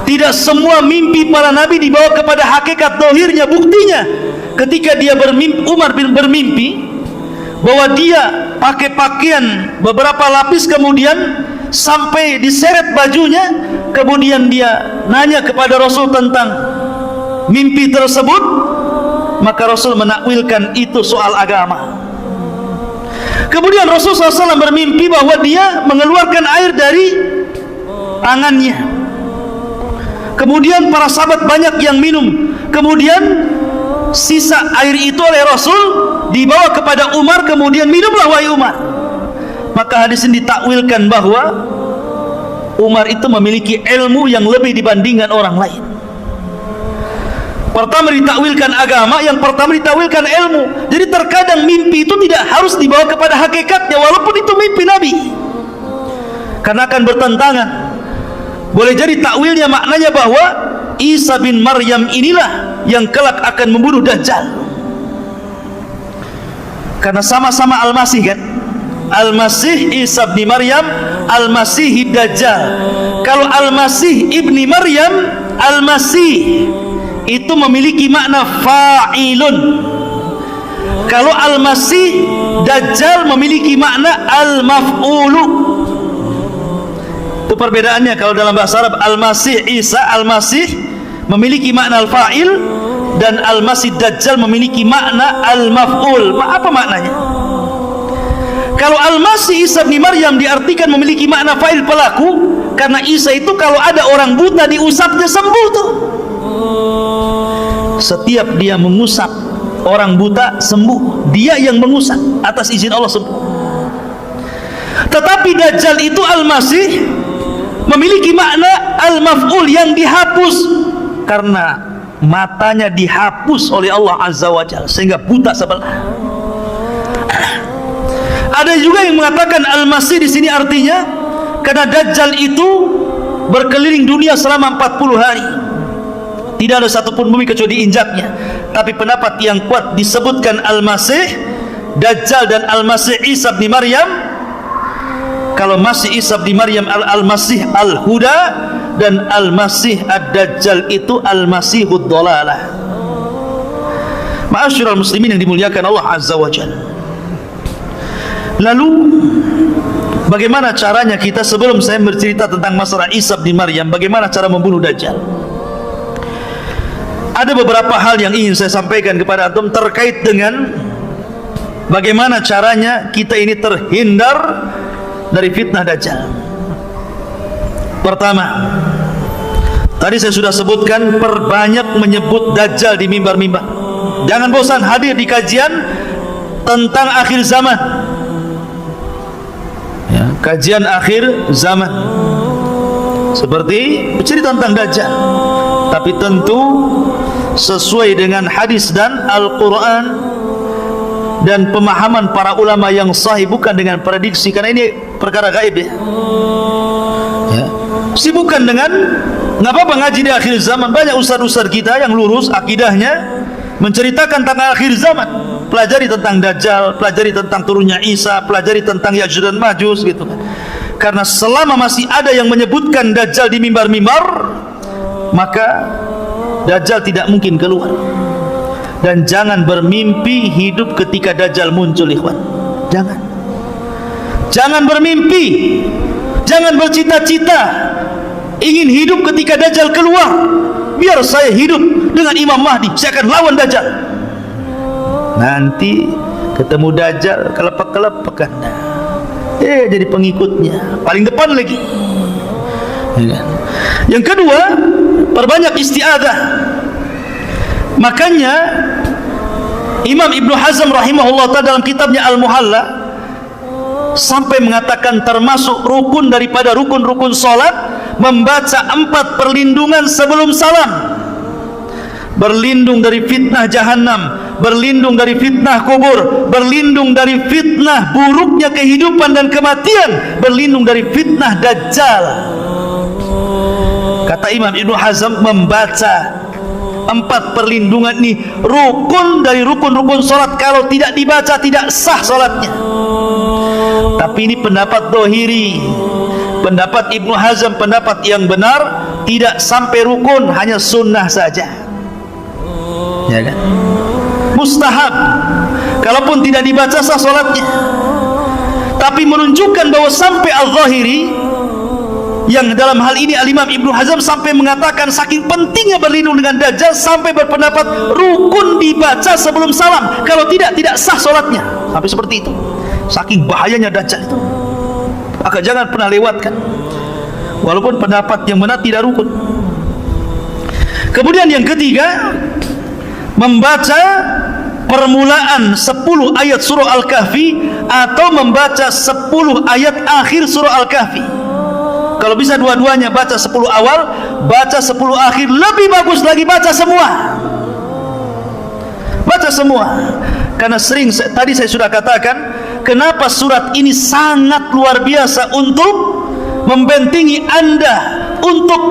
Tidak semua mimpi para nabi dibawa kepada hakikat dohirnya. Buktinya ketika dia bermimpi, Umar bin bermimpi bahwa dia pakai pakaian beberapa lapis, kemudian sampai diseret bajunya, kemudian dia nanya kepada Rasul tentang mimpi tersebut, maka Rasul menakwilkan itu soal agama. Kemudian Rasul SAW bermimpi bahwa dia mengeluarkan air dari tangannya, kemudian para sahabat banyak yang minum, kemudian sisa air itu oleh Rasul dibawa kepada Umar, kemudian minumlah wahai Umar. Maka hadis ini ditakwilkan bahwa Umar itu memiliki ilmu yang lebih dibandingkan orang lain. Pertama ditakwilkan agama, yang pertama ditakwilkan ilmu. Jadi terkadang mimpi itu tidak harus dibawa kepada hakikatnya, walaupun itu mimpi Nabi, karena akan bertentangan. Boleh jadi takwilnya maknanya bahwa Isa bin Maryam inilah yang kelak akan membunuh Dajjal, karena sama-sama Al-Masih kan. Al-Masih Isa bin Maryam, Al-Masih Dajjal. Kalau Al-Masih ibni Maryam, Al-Masih itu memiliki makna fa'ilun. Kalau Al-Masih Dajjal memiliki makna al-maf'ulu. Itu perbedaannya. Kalau dalam bahasa Arab Al-Masih Isa, Al-Masih memiliki makna al-fa'il, dan Al-Masih Dajjal memiliki makna al-maf'ul. Apa maknanya? Kalau Al-Masih Isa bin Maryam diartikan memiliki makna fa'il, pelaku, karena Isa itu kalau ada orang buta diusapnya sembuh tuh. Setiap dia mengusap orang buta sembuh, dia yang mengusap atas izin Allah sembuh. Tetapi Dajjal itu Al-Masih memiliki makna al-maf'ul, yang dihapus, karena matanya dihapus oleh Allah Azza wa Jalla sehingga buta sebelah. Ada juga yang mengatakan Al-Masih di sini artinya karena Dajjal itu berkeliling dunia selama 40 hari. Tidak ada satupun bumi kecuali diinjaknya. Tapi pendapat yang kuat disebutkan Al-Masih Dajjal dan Al-Masih Isa bin Maryam. Kalau Masih Isa bin Maryam Al-Masih Al-Huda, dan Al-Masih Ad-Dajjal itu Al-Masihud Dhalalah. Ma'asyiral muslimin yang dimuliakan Allah Azza wa Jalla. Lalu bagaimana caranya kita, sebelum saya bercerita tentang masalah Isa bin Maryam, bagaimana cara membunuh Dajjal? Ada beberapa hal yang ingin saya sampaikan kepada antum terkait dengan bagaimana caranya kita ini terhindar dari fitnah Dajjal. Pertama, tadi saya sudah sebutkan, perbanyak menyebut Dajjal di mimbar-mimbar. Jangan bosan hadir di kajian tentang akhir zaman, ya, kajian akhir zaman, seperti bercerita tentang Dajjal, tapi tentu sesuai dengan hadis dan Al-Quran dan pemahaman para ulama yang sahih, bukan dengan prediksi, karena ini perkara gaib ya. Sibukkan dengan, nggak apa-apa ngaji di akhir zaman. Banyak ustaz-ustaz kita yang lurus akidahnya menceritakan tentang akhir zaman. Pelajari tentang Dajjal, pelajari tentang turunnya Isa, pelajari tentang Ya'juj dan Ma'juj gitu kan. Karena selama masih ada yang menyebutkan Dajjal di mimbar-mimbar, maka Dajjal tidak mungkin keluar. Dan jangan bermimpi hidup ketika Dajjal muncul, ikhwan. Jangan bermimpi, jangan bercita-cita ingin hidup ketika Dajjal keluar. Biar saya hidup dengan Imam Mahdi, saya akan lawan Dajjal. Nanti ketemu Dajjal kelepek-kelepek kan, jadi pengikutnya paling depan lagi. Yang kedua, perbanyak isti'adzah. Makanya Imam Ibnu Hazm rahimahullah ta'ala dalam kitabnya Al-Muhalla sampai mengatakan termasuk rukun daripada rukun-rukun salat membaca 4 perlindungan sebelum salam. Berlindung dari fitnah jahannam, berlindung dari fitnah kubur, berlindung dari fitnah buruknya kehidupan dan kematian, berlindung dari fitnah Dajjal. Kata Imam Ibnu Hazm, membaca 4 perlindungan ini rukun dari rukun-rukun solat. Kalau tidak dibaca tidak sah solatnya. Tapi ini pendapat Dohiri, pendapat Ibnu Hazm, pendapat yang benar, tidak sampai rukun, hanya sunnah saja, ya kan? Mustahab. Kalaupun tidak dibaca sah solatnya. Tapi menunjukkan bahwa sampai Al-Zahiri, yang dalam hal ini Al-Imam Ibnu Hazm sampai mengatakan saking pentingnya berlindung dengan Dajjal sampai berpendapat rukun dibaca sebelum salam, kalau tidak sah solatnya. Sampai seperti itu, saking bahayanya Dajjal itu. Maka jangan pernah lewatkan, walaupun pendapat yang benar tidak rukun. Kemudian yang ketiga, membaca permulaan 10 ayat surah Al-Kahfi atau membaca 10 ayat akhir surah Al-Kahfi. Kalau bisa dua-duanya, baca 10 awal, baca 10 akhir. Lebih bagus lagi baca semua. Baca semua. Karena sering, tadi saya sudah katakan, kenapa surat ini sangat luar biasa untuk membentengi Anda untuk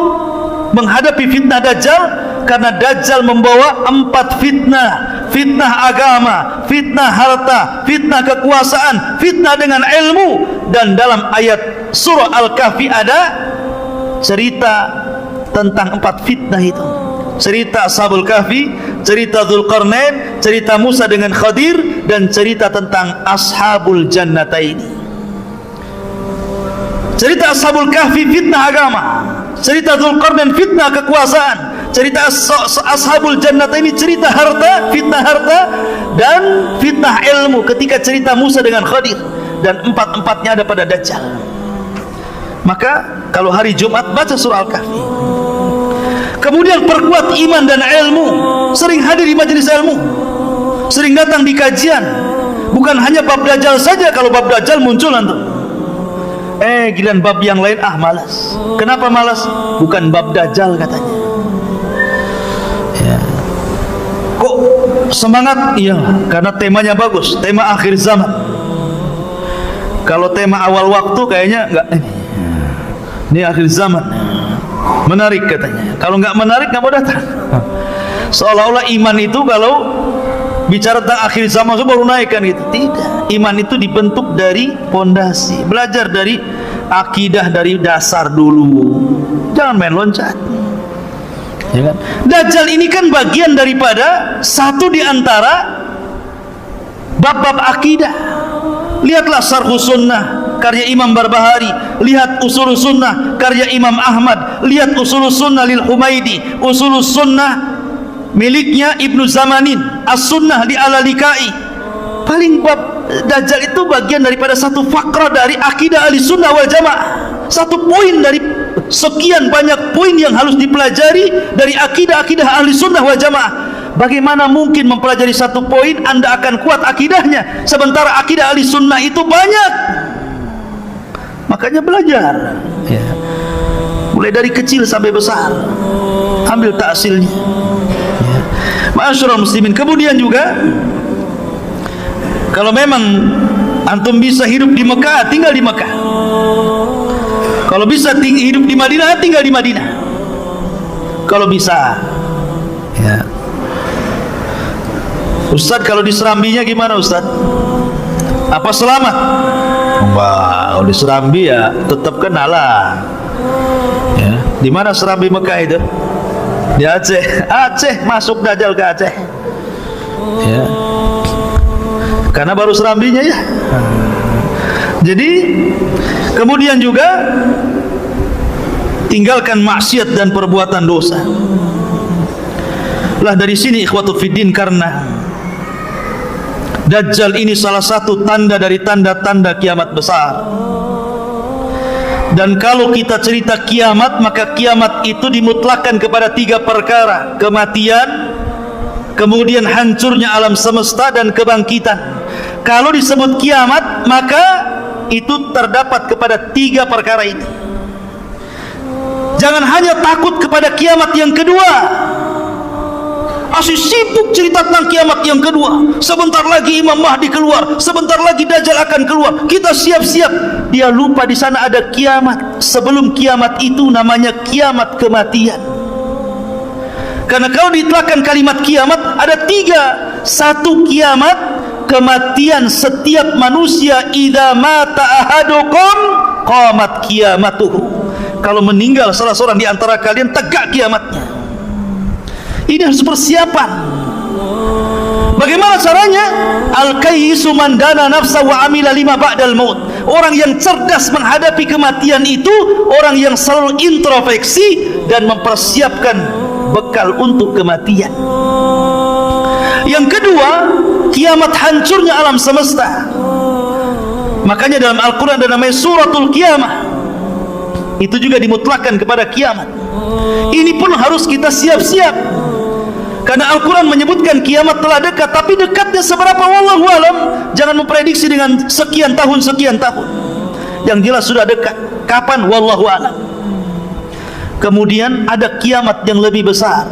menghadapi fitnah Dajjal. Karena Dajjal membawa 4 fitnah: fitnah agama, fitnah harta, fitnah kekuasaan, fitnah dengan ilmu. Dan dalam ayat surah Al-Kahfi ada cerita tentang 4 fitnah itu. Cerita Ashabul Kahfi, cerita Dzulqarnain, cerita Musa dengan Khadir, dan cerita tentang Ashabul Jannataini. Cerita Ashabul Kahfi fitnah agama, cerita Dzulqarnain fitnah kekuasaan, cerita Ashabul Jannataini cerita harta, fitnah harta, dan fitnah ilmu ketika cerita Musa dengan Khadir. Dan 4-empatnya ada pada Dajjal. Maka kalau hari Jumat baca surah Al-Kahfi. Kemudian perkuat iman dan ilmu, sering hadir di majelis ilmu, sering datang di kajian. Bukan hanya bab Dajjal saja. Kalau bab Dajjal muncul nanti, giliran bab yang lain malas. Kenapa malas? Bukan bab Dajjal katanya. Ya. Kok semangat? Iya, karena temanya bagus, tema akhir zaman. Kalau tema awal waktu kayaknya enggak, ini akhir zaman, menarik katanya. Kalau enggak menarik enggak mau datang. Seolah-olah iman itu kalau bicara tentang akhir zaman baru naikkan gitu. Tidak. Iman itu dibentuk dari pondasi. Belajar dari akidah dari dasar dulu. Jangan main loncat. Ya kan? Dajjal ini kan bagian daripada satu di antara bab-bab akidah. Lihatlah Syarhus Sunnah karya Imam Barbahari, lihat Ushulus Sunnah karya Imam Ahmad, lihat Ushulus Sunnah lil Humaidi, Ushulus Sunnah miliknya Ibnu Zamanin, As-Sunnah di Al-Lalikai. Paling bab Dajjal itu bagian daripada satu fakrah dari akidah Ahli Sunnah wal Jamaah. Satu poin dari sekian banyak poin yang harus dipelajari dari akidah-akidah Ahli Sunnah wal Jamaah. Bagaimana mungkin mempelajari satu poin Anda akan kuat akidahnya, sementara akidah Ahli Sunnah itu banyak. Makanya belajar, ya. Mulai dari kecil sampai besar, ambil taksilnya, ya. Ma'asyiral muslimin. Kemudian juga, kalau memang antum bisa hidup di Mekah, tinggal di Mekah. Kalau bisa hidup di Madinah, tinggal di Madinah. Kalau bisa, ya. Ustaz, kalau di Serambinya gimana Ustaz? Apa selamat? Wah, kalau di Serambi ya tetap kenalah. Ya, di mana Serambi Mekah itu? Di Aceh. Aceh, masuk Dajjal ke Aceh. Ya. Karena baru Serambinya ya. Jadi kemudian juga tinggalkan maksiat dan perbuatan dosa. Lah dari sini ikhwatu fiddin, karena Dajjal ini salah satu tanda dari tanda-tanda kiamat besar. Dan kalau kita cerita kiamat, maka kiamat itu dimutlakkan kepada 3 perkara: kematian, kemudian hancurnya alam semesta, dan kebangkitan. Kalau disebut kiamat, maka itu terdapat kepada 3 perkara ini. Jangan hanya takut kepada kiamat yang kedua, masih sibuk cerita tentang kiamat yang kedua. Sebentar lagi Imam Mahdi keluar, sebentar lagi Dajjal akan keluar, kita siap-siap. Dia lupa di sana ada kiamat. Sebelum kiamat itu namanya kiamat kematian. Karena kalau diitlakkan kalimat kiamat, ada 3. Satu, kiamat, kematian setiap manusia. Idza mata ahadukum qamat qiyamatuhu. Kalau meninggal salah seorang di antara kalian, tegak kiamatnya. Ini harus persiapan. Bagaimana caranya? Al-kayyisu man dana nafsa wa amila lima ba'dal maut. Orang yang cerdas menghadapi kematian itu orang yang selalu introspeksi dan mempersiapkan bekal untuk kematian. Yang kedua, kiamat, hancurnya alam semesta. Makanya dalam Al-Quran ada namanya suratul kiamah. Itu juga dimutlakkan kepada kiamat. Ini pun harus kita siap-siap, karena Al-Quran menyebutkan kiamat telah dekat. Tapi dekatnya seberapa, wallahu alam. Jangan memprediksi dengan sekian tahun. Yang jelas sudah dekat. Kapan? Wallahu alam. Kemudian ada kiamat yang lebih besar,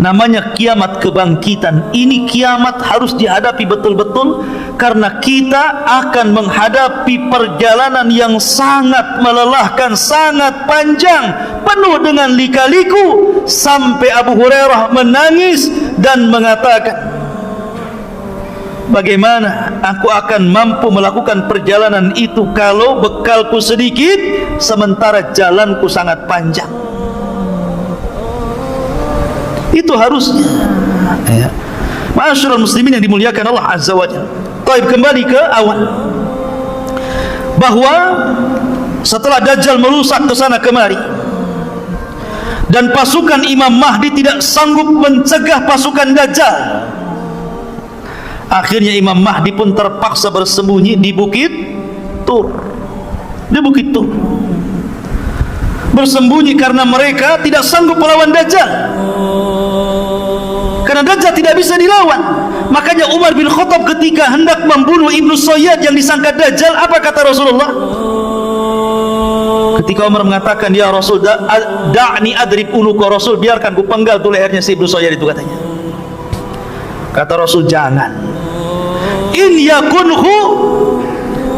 namanya kiamat kebangkitan. Ini kiamat harus dihadapi betul-betul, karena kita akan menghadapi perjalanan yang sangat melelahkan, sangat panjang, penuh dengan lika-liku. Sampai Abu Hurairah menangis dan mengatakan, bagaimana aku akan mampu melakukan perjalanan itu kalau bekalku sedikit, sementara jalanku sangat panjang. Itu harusnya, ya. Ma'asyiral muslimin yang dimuliakan Allah Azza wa Jalla. Baik, kembali ke awal, bahwa setelah Dajjal merusak ke sana kemari dan pasukan Imam Mahdi tidak sanggup mencegah pasukan Dajjal, akhirnya Imam Mahdi pun terpaksa bersembunyi di Bukit Tur. Di Bukit Tur bersembunyi karena mereka tidak sanggup melawan Dajjal. Karena Dajjal tidak bisa dilawan. Makanya Umar bin Khattab ketika hendak membunuh Ibnu Sayyad yang disangka Dajjal, apa kata Rasulullah? Ketika Umar mengatakan, ya Rasul, da'ni adrib unuqa, Rasul, biarkan ku penggal tu lehernya si Ibnu Sayyad itu, katanya. Kata Rasul, jangan. In yakunhu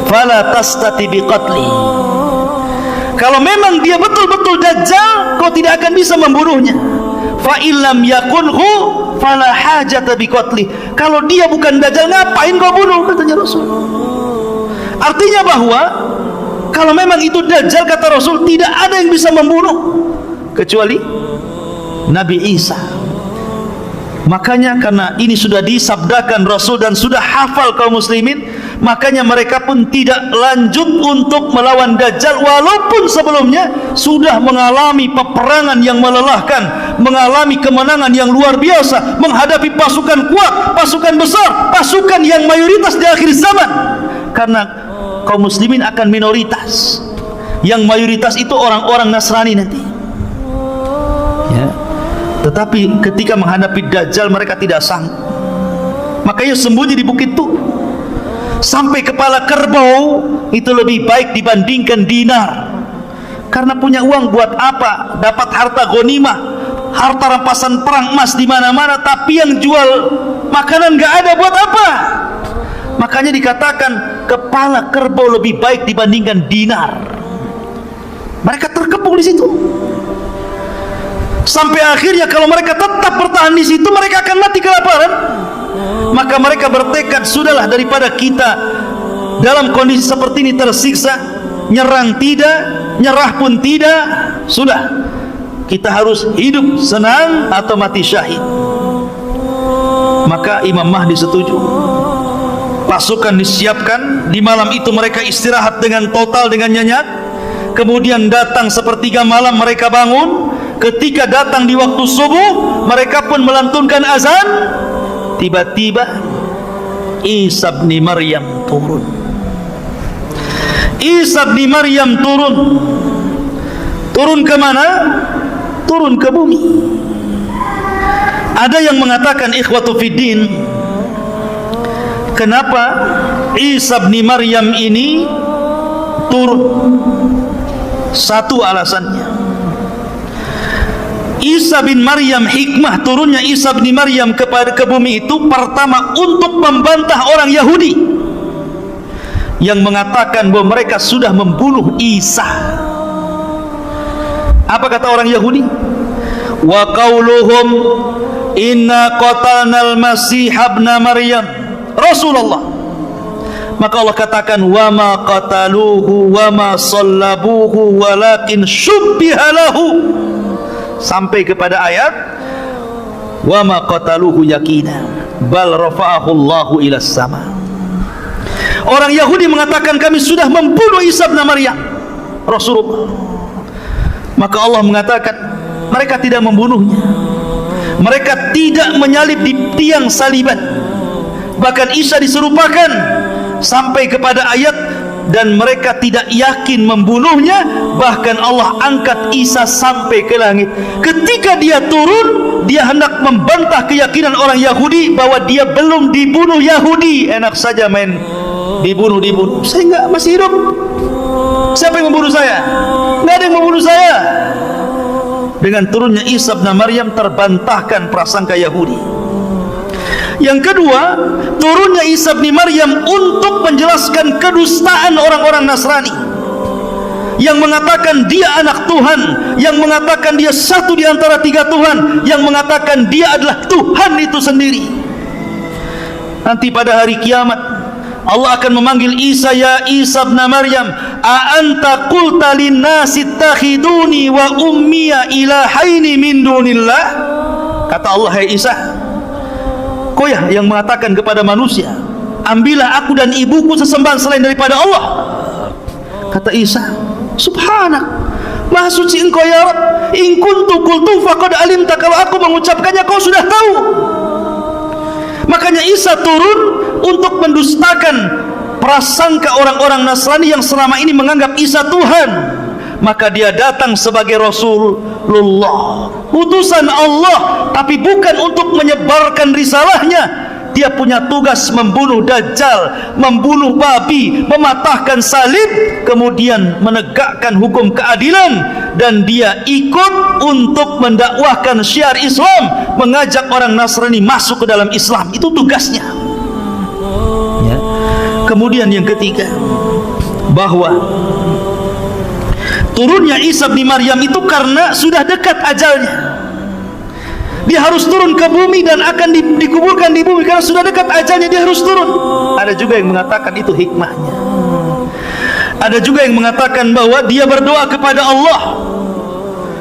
fala tastati biqatli. Kalau memang dia betul-betul Dajjal, kau tidak akan bisa membunuhnya. Fa illam yakunhu fala hajata biqatli. Kalau dia bukan Dajjal, ngapain kau bunuh, katanya Rasul. Artinya bahwa kalau memang itu Dajjal, kata Rasul, tidak ada yang bisa membunuh kecuali Nabi Isa. Makanya karena ini sudah disabdakan Rasul dan sudah hafal kaum muslimin, makanya mereka pun tidak lanjut untuk melawan Dajjal, walaupun sebelumnya sudah mengalami peperangan yang melelahkan, mengalami kemenangan yang luar biasa, menghadapi pasukan kuat, pasukan besar, pasukan yang mayoritas di akhir zaman. Karena kaum muslimin akan minoritas, yang mayoritas itu orang-orang Nasrani nanti, ya. Tetapi ketika menghadapi Dajjal mereka tidak sanggup. Makanya sembunyi di Bukit Tur. Sampai kepala kerbau itu lebih baik dibandingkan dinar. Karena punya uang buat apa? Dapat harta ghanimah, harta rampasan perang, emas di mana-mana, tapi yang jual makanan enggak ada, buat apa? Makanya dikatakan kepala kerbau lebih baik dibandingkan dinar. Mereka terkepung di situ. Sampai akhirnya kalau mereka tetap bertahan di situ, mereka akan mati kelaparan. Maka mereka bertekad, sudahlah, daripada kita dalam kondisi seperti ini tersiksa, nyerang tidak, nyerah pun tidak, sudah, kita harus hidup senang atau mati syahid. Maka Imam Mahdi setuju. Pasukan disiapkan. Di malam itu mereka istirahat dengan total, dengan nyenyak. Kemudian datang sepertiga malam mereka bangun. Ketika datang di waktu subuh, mereka pun melantunkan azan. Tiba-tiba Isa bin Maryam turun. Isa bin Maryam turun. Turun ke mana? Turun ke bumi. Ada yang mengatakan, ikhwatu fiddin, kenapa Isa bin Maryam ini turun? Satu alasannya, Isa bin Maryam, hikmah turunnya Isa bin Maryam ke bumi itu, pertama untuk membantah orang Yahudi yang mengatakan bahwa mereka sudah membunuh Isa. Apa kata orang Yahudi? wa qauluhum inna qatalnal masih ibn Maryam Rasulullah, maka Allah katakan wa ma qataluhu wa ma sallabuhu walakin syubbiha lahu, sampai kepada ayat wa ma qataluhu yakina bal rafa'ahu Allahu ila sama. Orang Yahudi mengatakan kami sudah membunuh Isa bin Maryam Rasulullah, maka Allah mengatakan mereka tidak membunuhnya, mereka tidak menyalib di tiang saliban, bahkan Isa diserupakan sampai kepada ayat dan mereka tidak yakin membunuhnya, bahkan Allah angkat Isa sampai ke langit. Ketika dia turun, dia hendak membantah keyakinan orang Yahudi bahwa dia belum dibunuh Yahudi. Enak saja main dibunuh. Saya enggak, masih hidup. Siapa yang membunuh saya? Enggak ada yang membunuh saya. Dengan turunnya Isa bin Maryam terbantahkan prasangka Yahudi. Yang kedua, turunnya Isa bin Maryam untuk menjelaskan kedustaan orang-orang Nasrani yang mengatakan dia anak Tuhan, yang mengatakan dia satu di antara tiga Tuhan, yang mengatakan dia adalah Tuhan itu sendiri. Nanti pada hari kiamat Allah akan memanggil Isa, ya Isa bin Maryam, a anta qulta linnasi ittakhiduni wa ummiya ilahaini min dunillah. Kata Allah, hai Isa, kau ya yang mengatakan kepada manusia, ambillah aku dan ibuku sesembahan selain daripada Allah. Kata Isa, subhanak, maha suci engkau ya Rabb, in kuntu qultu faqad alimta, kalau aku mengucapkannya kau sudah tahu. Makanya Isa turun untuk mendustakan prasangka orang-orang Nasrani yang selama ini menganggap Isa Tuhan. Maka dia datang sebagai Rasulullah, utusan Allah, tapi bukan untuk menyebarkan risalahnya. Dia punya tugas membunuh Dajjal, membunuh babi, mematahkan salib, kemudian menegakkan hukum keadilan. Dan dia ikut untuk mendakwahkan syiar Islam, mengajak orang Nasrani masuk ke dalam Islam. Itu tugasnya ya. Kemudian yang ketiga, bahwa turunnya Isa bin Maryam itu karena sudah dekat ajalnya. Dia harus turun ke bumi dan akan dikuburkan di bumi karena sudah dekat ajalnya, dia harus turun. Ada juga yang mengatakan itu hikmahnya. Ada juga yang mengatakan bahwa dia berdoa kepada Allah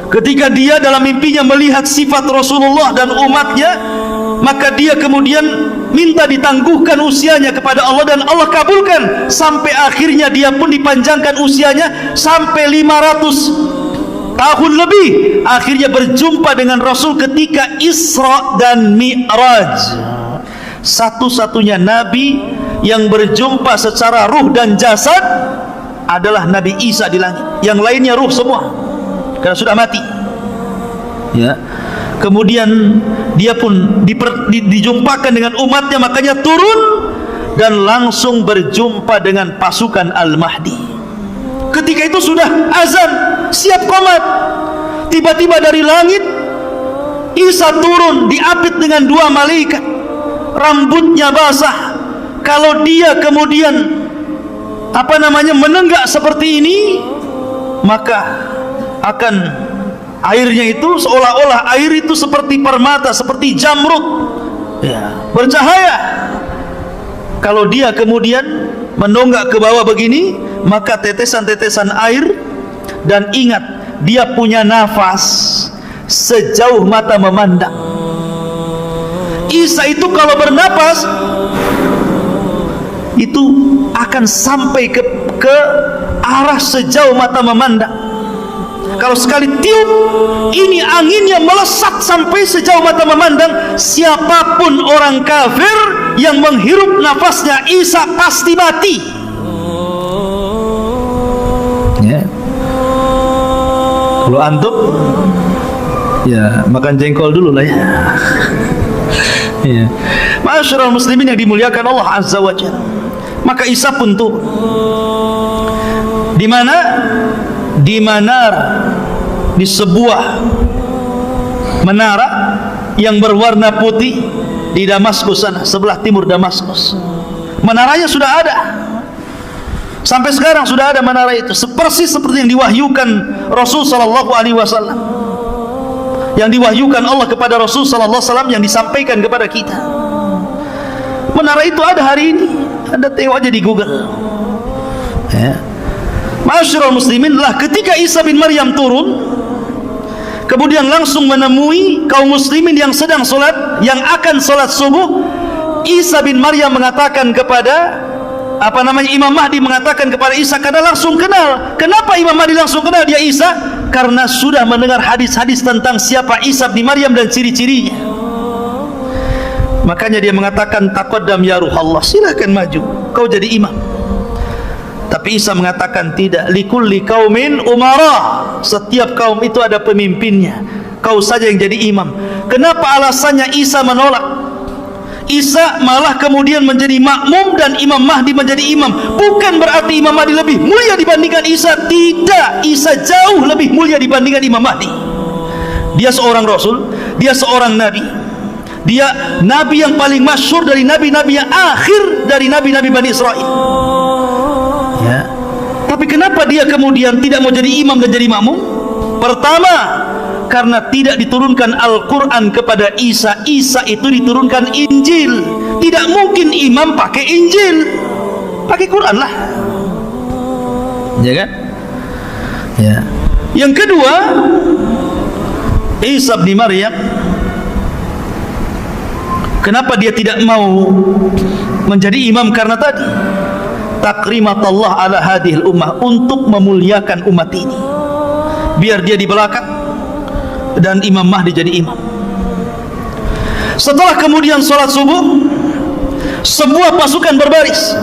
ketika dia dalam mimpinya melihat sifat Rasulullah dan umatnya, maka dia kemudian minta ditangguhkan usianya kepada Allah dan Allah kabulkan, sampai akhirnya dia pun dipanjangkan usianya sampai 500 tahun lebih. Akhirnya berjumpa dengan Rasul ketika Isra dan Mi'raj. Satu-satunya Nabi yang berjumpa secara ruh dan jasad adalah Nabi Isa di langit. Yang lainnya ruh semua karena sudah mati ya. Kemudian dia pun dijumpakan dengan umatnya, makanya turun dan langsung berjumpa dengan pasukan Al-Mahdi. Ketika itu sudah azan, siap qomat. Tiba-tiba dari langit Isa turun diapit dengan dua malaikat, rambutnya basah. Kalau dia kemudian menenggak seperti ini, maka akan airnya itu seolah-olah air itu seperti permata, seperti jamrud ya, bercahaya. Kalau dia kemudian menonggak ke bawah begini, maka tetesan-tetesan air, dan ingat dia punya nafas sejauh mata memandang. Isa itu kalau bernapas itu akan sampai ke arah sejauh mata memandang. Kalau sekali tiup, ini anginnya melesat sampai sejauh mata memandang. Siapapun orang kafir yang menghirup nafasnya Isa pasti mati ya. Kalau antum ya makan jengkol dulu lah ya. Ya. Ma'asyiral muslimin yang dimuliakan Allah Azza wa Jalla. Maka Isa pun turun. Di mana? Di menara, di sebuah menara yang berwarna putih di Damaskus sana, sebelah timur Damaskus. Menaranya sudah ada. Sampai sekarang sudah ada menara itu, persis seperti yang diwahyukan Rasul sallallahu alaihi wasallam. yang diwahyukan Allah kepada Rasul sallallahu alaihi wasallam yang disampaikan kepada kita. Menara itu ada hari ini. Anda tengok aja di Google. Ya. Ma'asyiral muslimin, lah ketika Isa bin Maryam turun, kemudian langsung menemui kaum muslimin yang sedang solat, yang akan solat subuh. Isa bin Maryam mengatakan kepada Imam Mahdi mengatakan kepada Isa, karena langsung kenal. Kenapa Imam Mahdi langsung kenal dia Isa? Karena sudah mendengar hadis-hadis tentang siapa Isa bin Maryam dan ciri-cirinya. Makanya dia mengatakan, taqaddam ya Ruhallah, silakan maju, kau jadi imam. Tapi Isa mengatakan tidak, likulli qaumin umara, setiap kaum itu ada pemimpinnya, kau saja yang jadi imam. Kenapa alasannya Isa menolak? Isa malah kemudian menjadi makmum dan Imam Mahdi menjadi imam. Bukan berarti Imam Mahdi lebih mulia dibandingkan Isa, tidak. Isa jauh lebih mulia dibandingkan Imam Mahdi. Dia seorang Rasul, dia seorang Nabi, dia Nabi yang paling masyhur dari Nabi-Nabi yang akhir dari Nabi-Nabi Bani Israel. Ya. Tapi kenapa dia kemudian tidak mau jadi imam dan jadi makmum? Pertama, karena tidak diturunkan Al-Quran kepada Isa. Isa itu diturunkan Injil. Tidak mungkin imam pakai Injil, pakai Quran lah, ya kan? Ya. Yang kedua, Isa bin Maryam, kenapa dia tidak mau menjadi imam? Karena tadi takrimatullah ala hadhil ummah, untuk memuliakan umat ini, biar dia di belakang dan Imam Mahdi jadi imam. Setelah kemudian sholat subuh, semua pasukan berbaris.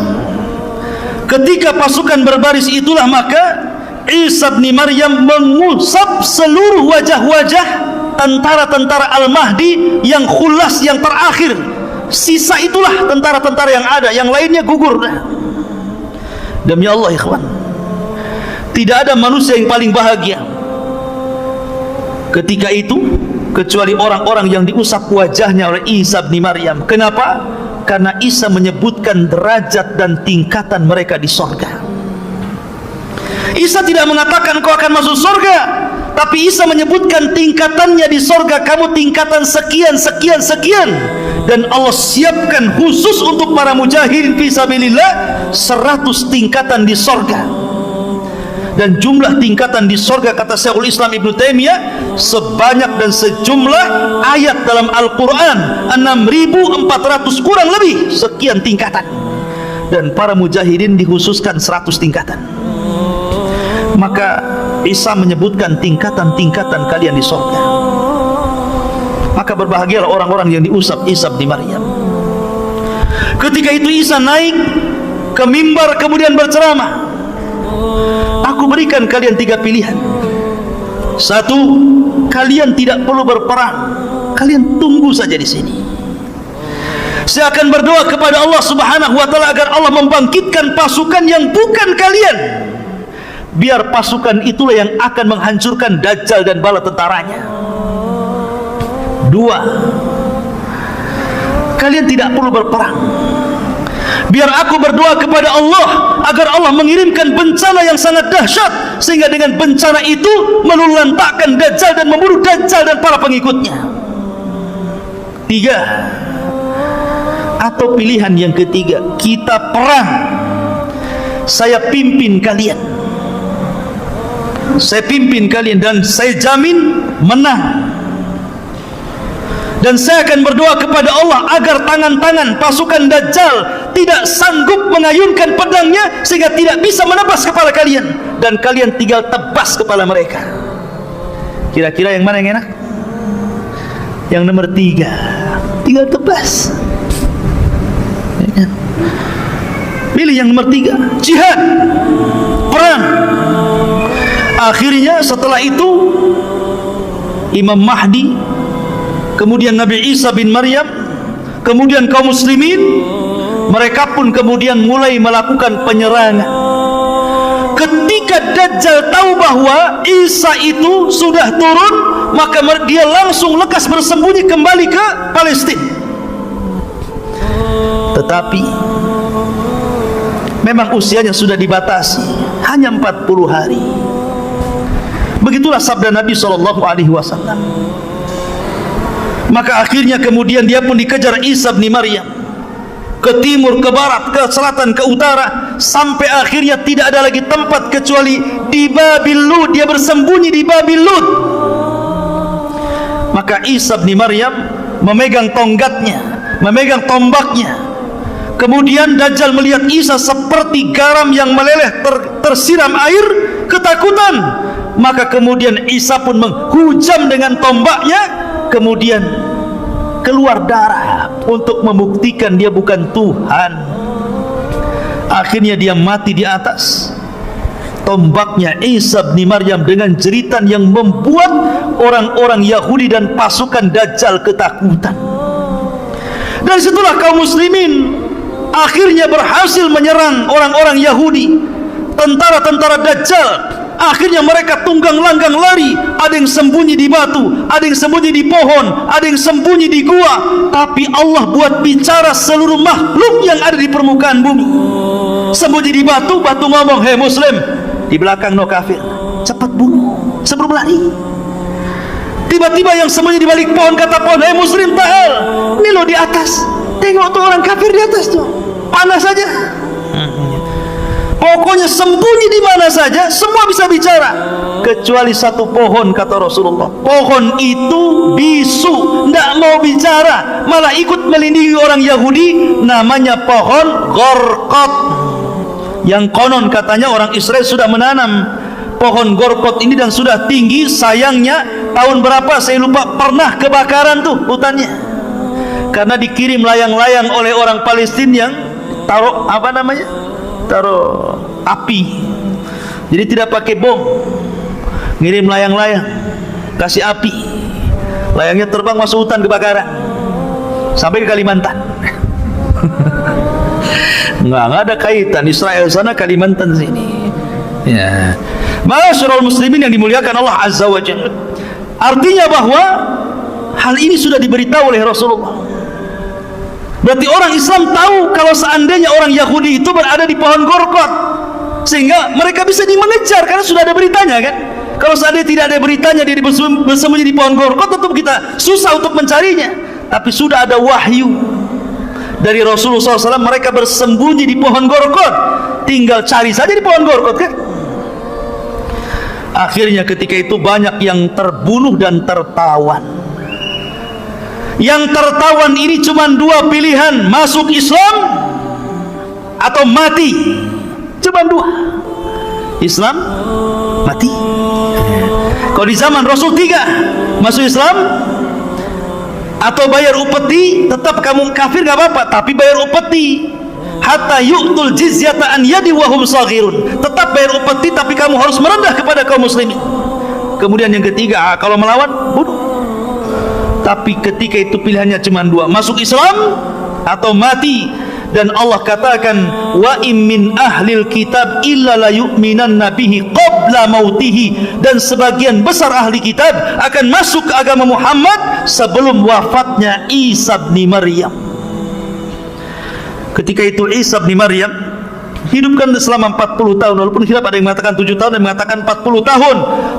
Ketika pasukan berbaris itulah maka Isa bin Maryam mengusap seluruh wajah-wajah tentara-tentara Al-Mahdi yang khulas, yang terakhir. Sisa itulah tentara-tentara yang ada, yang lainnya gugur. Demi Allah ikhwan, tidak ada manusia yang paling bahagia ketika itu kecuali orang-orang yang diusap wajahnya oleh Isa bin Maryam. Kenapa? Karena Isa menyebutkan derajat dan tingkatan mereka di sorga. Isa tidak mengatakan kau akan masuk sorga, tapi Isa menyebutkan tingkatannya di sorga. Kamu tingkatan sekian, sekian, sekian. Dan Allah siapkan khusus untuk para mujahidin fisabilillah 100 tingkatan di sorga. Dan jumlah tingkatan di sorga, kata Syekhul Islam Ibnu Taimiyah, sebanyak dan sejumlah ayat dalam Al-Quran, 6.400 kurang lebih sekian tingkatan. Dan para mujahidin dikhususkan 100 tingkatan. Maka Isa menyebutkan tingkatan-tingkatan kalian di sorga. Maka berbahagialah orang-orang yang diusap Isa bin Maryam. Ketika itu Isa naik ke mimbar kemudian berceramah, aku berikan kalian 3 pilihan. 1, kalian tidak perlu berperang, kalian tunggu saja di sini. Saya akan berdoa kepada Allah Subhanahu wa taala agar Allah membangkitkan pasukan yang bukan kalian, biar pasukan itulah yang akan menghancurkan Dajjal dan bala tentaranya. 2, kalian tidak perlu berperang, biar aku berdoa kepada Allah agar Allah mengirimkan bencana yang sangat dahsyat, sehingga dengan bencana itu meluluhlantakkan Dajjal dan membunuh Dajjal dan para pengikutnya. 3, atau pilihan yang ketiga, kita perang, saya pimpin kalian, saya pimpin kalian dan saya jamin menang. Dan saya akan berdoa kepada Allah agar tangan-tangan pasukan Dajjal tidak sanggup mengayunkan pedangnya sehingga tidak bisa menebas kepala kalian, dan kalian tinggal tebas kepala mereka. Kira-kira yang mana yang enak? Yang nomor 3, tinggal tebas. Pilih yang nomor 3, jihad, perang. Akhirnya setelah itu Imam Mahdi, kemudian Nabi Isa bin Maryam, kemudian kaum muslimin, mereka pun kemudian mulai melakukan penyerangan. Ketika Dajjal tahu bahwa Isa itu sudah turun, maka dia langsung lekas bersembunyi kembali ke Palestina. Tetapi memang usianya sudah dibatasi, hanya 40 hari. Begitulah sabda Nabi SAW, Maka akhirnya kemudian dia pun dikejar Isa bin Maryam, ke timur, ke barat, ke selatan, ke utara, sampai akhirnya tidak ada lagi tempat kecuali di Babil Lud. Dia bersembunyi di Babil Lud. Maka Isa bin Maryam memegang tonggatnya, memegang tombaknya. Kemudian Dajjal melihat Isa seperti garam yang meleleh tersiram air, ketakutan. Maka kemudian Isa pun menghujam dengan tombaknya, kemudian keluar darah untuk membuktikan dia bukan Tuhan. Akhirnya dia mati di atas tombaknya Isa bin Maryam dengan jeritan yang membuat orang-orang Yahudi dan pasukan Dajjal ketakutan. Dan situlah kaum muslimin akhirnya berhasil menyerang orang-orang Yahudi, tentara-tentara Dajjal. Akhirnya mereka tunggang langgang lari, ada yang sembunyi di batu, ada yang sembunyi di pohon, ada yang sembunyi di gua. Tapi Allah buat bicara seluruh makhluk yang ada di permukaan bumi. Sembunyi di batu, batu ngomong, "Hei muslim, di belakang no kafir, cepat bunuh sebelum lari." Tiba-tiba yang sembunyi di balik pohon kata pohon, "Hei muslim, ta'al, ini lo di atas, tengok tuh orang kafir di atas tuh, panas saja." Pokoknya sembunyi di mana saja, semua bisa bicara, kecuali satu pohon, kata Rasulullah. Pohon itu bisu, tidak mau bicara, malah ikut melindungi orang Yahudi. Namanya pohon Gorkot, yang konon katanya orang Israel sudah menanam pohon Gorkot ini dan sudah tinggi. Sayangnya tahun berapa saya lupa, pernah kebakaran tuh hutannya, karena dikirim layang-layang oleh orang Palestina yang taruh apa namanya, taruh api. Jadi tidak pakai bom, ngirim layang-layang, kasih api, layangnya terbang masuk hutan, kebakaran sampai ke Kalimantan. nggak ada kaitan Israel sana Kalimantan sini ya. Ma'asyiral muslimin yang dimuliakan Allah Azza wa Jalla, artinya bahwa hal ini sudah diberitahu oleh Rasulullah. Berarti orang Islam tahu kalau seandainya orang Yahudi itu berada di pohon Gorkot, sehingga mereka bisa mengejar karena sudah ada beritanya kan. Kalau seandainya tidak ada beritanya, dia bersembunyi di pohon Gorkot, tentu kita susah untuk mencarinya. Tapi sudah ada wahyu dari Rasulullah SAW, mereka bersembunyi di pohon Gorkot, tinggal cari saja di pohon Gorkot kan. Akhirnya ketika itu banyak yang terbunuh dan tertawan. Yang tertawan ini cuma dua pilihan, masuk Islam atau mati. Cuma dua, Islam, mati. Kalau di zaman Rasul tiga, masuk Islam atau bayar upeti. Tetap kamu kafir gak apa-apa, tapi bayar upeti. Hatta yu'tul jizyata an yadi wa hum saghirun. Tetap bayar upeti, tapi kamu harus merendah kepada kaum muslimin. Kemudian yang ketiga, kalau melawan, bunuh. Tapi ketika itu pilihannya cuma dua, masuk Islam atau mati. Dan Allah katakan, wa im min ahlil kitab illa la yu'minanna bihi qabla mautihi. Dan sebagian besar ahli kitab akan masuk ke agama Muhammad sebelum wafatnya Isa bin Maryam. Ketika itu Isa bin Maryam hidupkan selama 40 tahun, walaupun khilaf, ada yang mengatakan 7 tahun, ada yang mengatakan 40 tahun.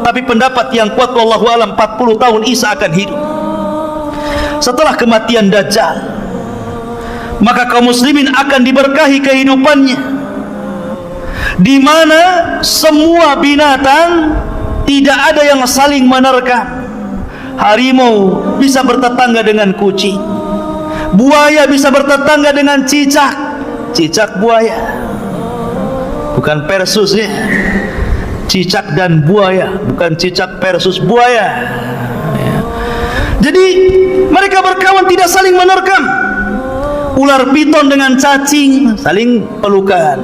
Tapi pendapat yang kuat wallahu alam 40 tahun Isa akan hidup. Setelah kematian Dajjal, maka kaum muslimin akan diberkahi kehidupannya, di mana semua binatang tidak ada yang saling menerkam. Harimau bisa bertetangga dengan kucing, buaya bisa bertetangga dengan cicak, cicak buaya, bukan Persus ya, cicak dan buaya, bukan cicak versus buaya. Jadi mereka berkawan tidak saling menerkam. Ular piton dengan cacing saling pelukan.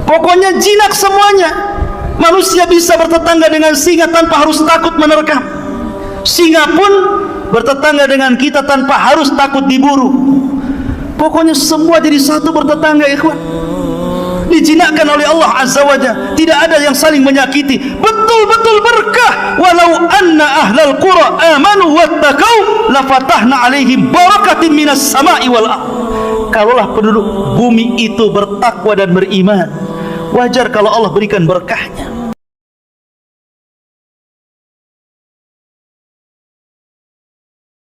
Pokoknya jinak semuanya. Manusia bisa bertetangga dengan singa tanpa harus takut menerkam. Singa pun bertetangga dengan kita tanpa harus takut diburu. Pokoknya semua jadi satu bertetangga, ikhwan. Dijinakkan oleh Allah Azza wa Jalla, tidak ada yang saling menyakiti. Betul-betul berkah. Walau anna ahlal qura amanu wattaqau lafatahna alaihim barakatin minas sama'i wal ardh. Kalaulah penduduk bumi itu bertakwa dan beriman, wajar kalau Allah berikan berkahnya.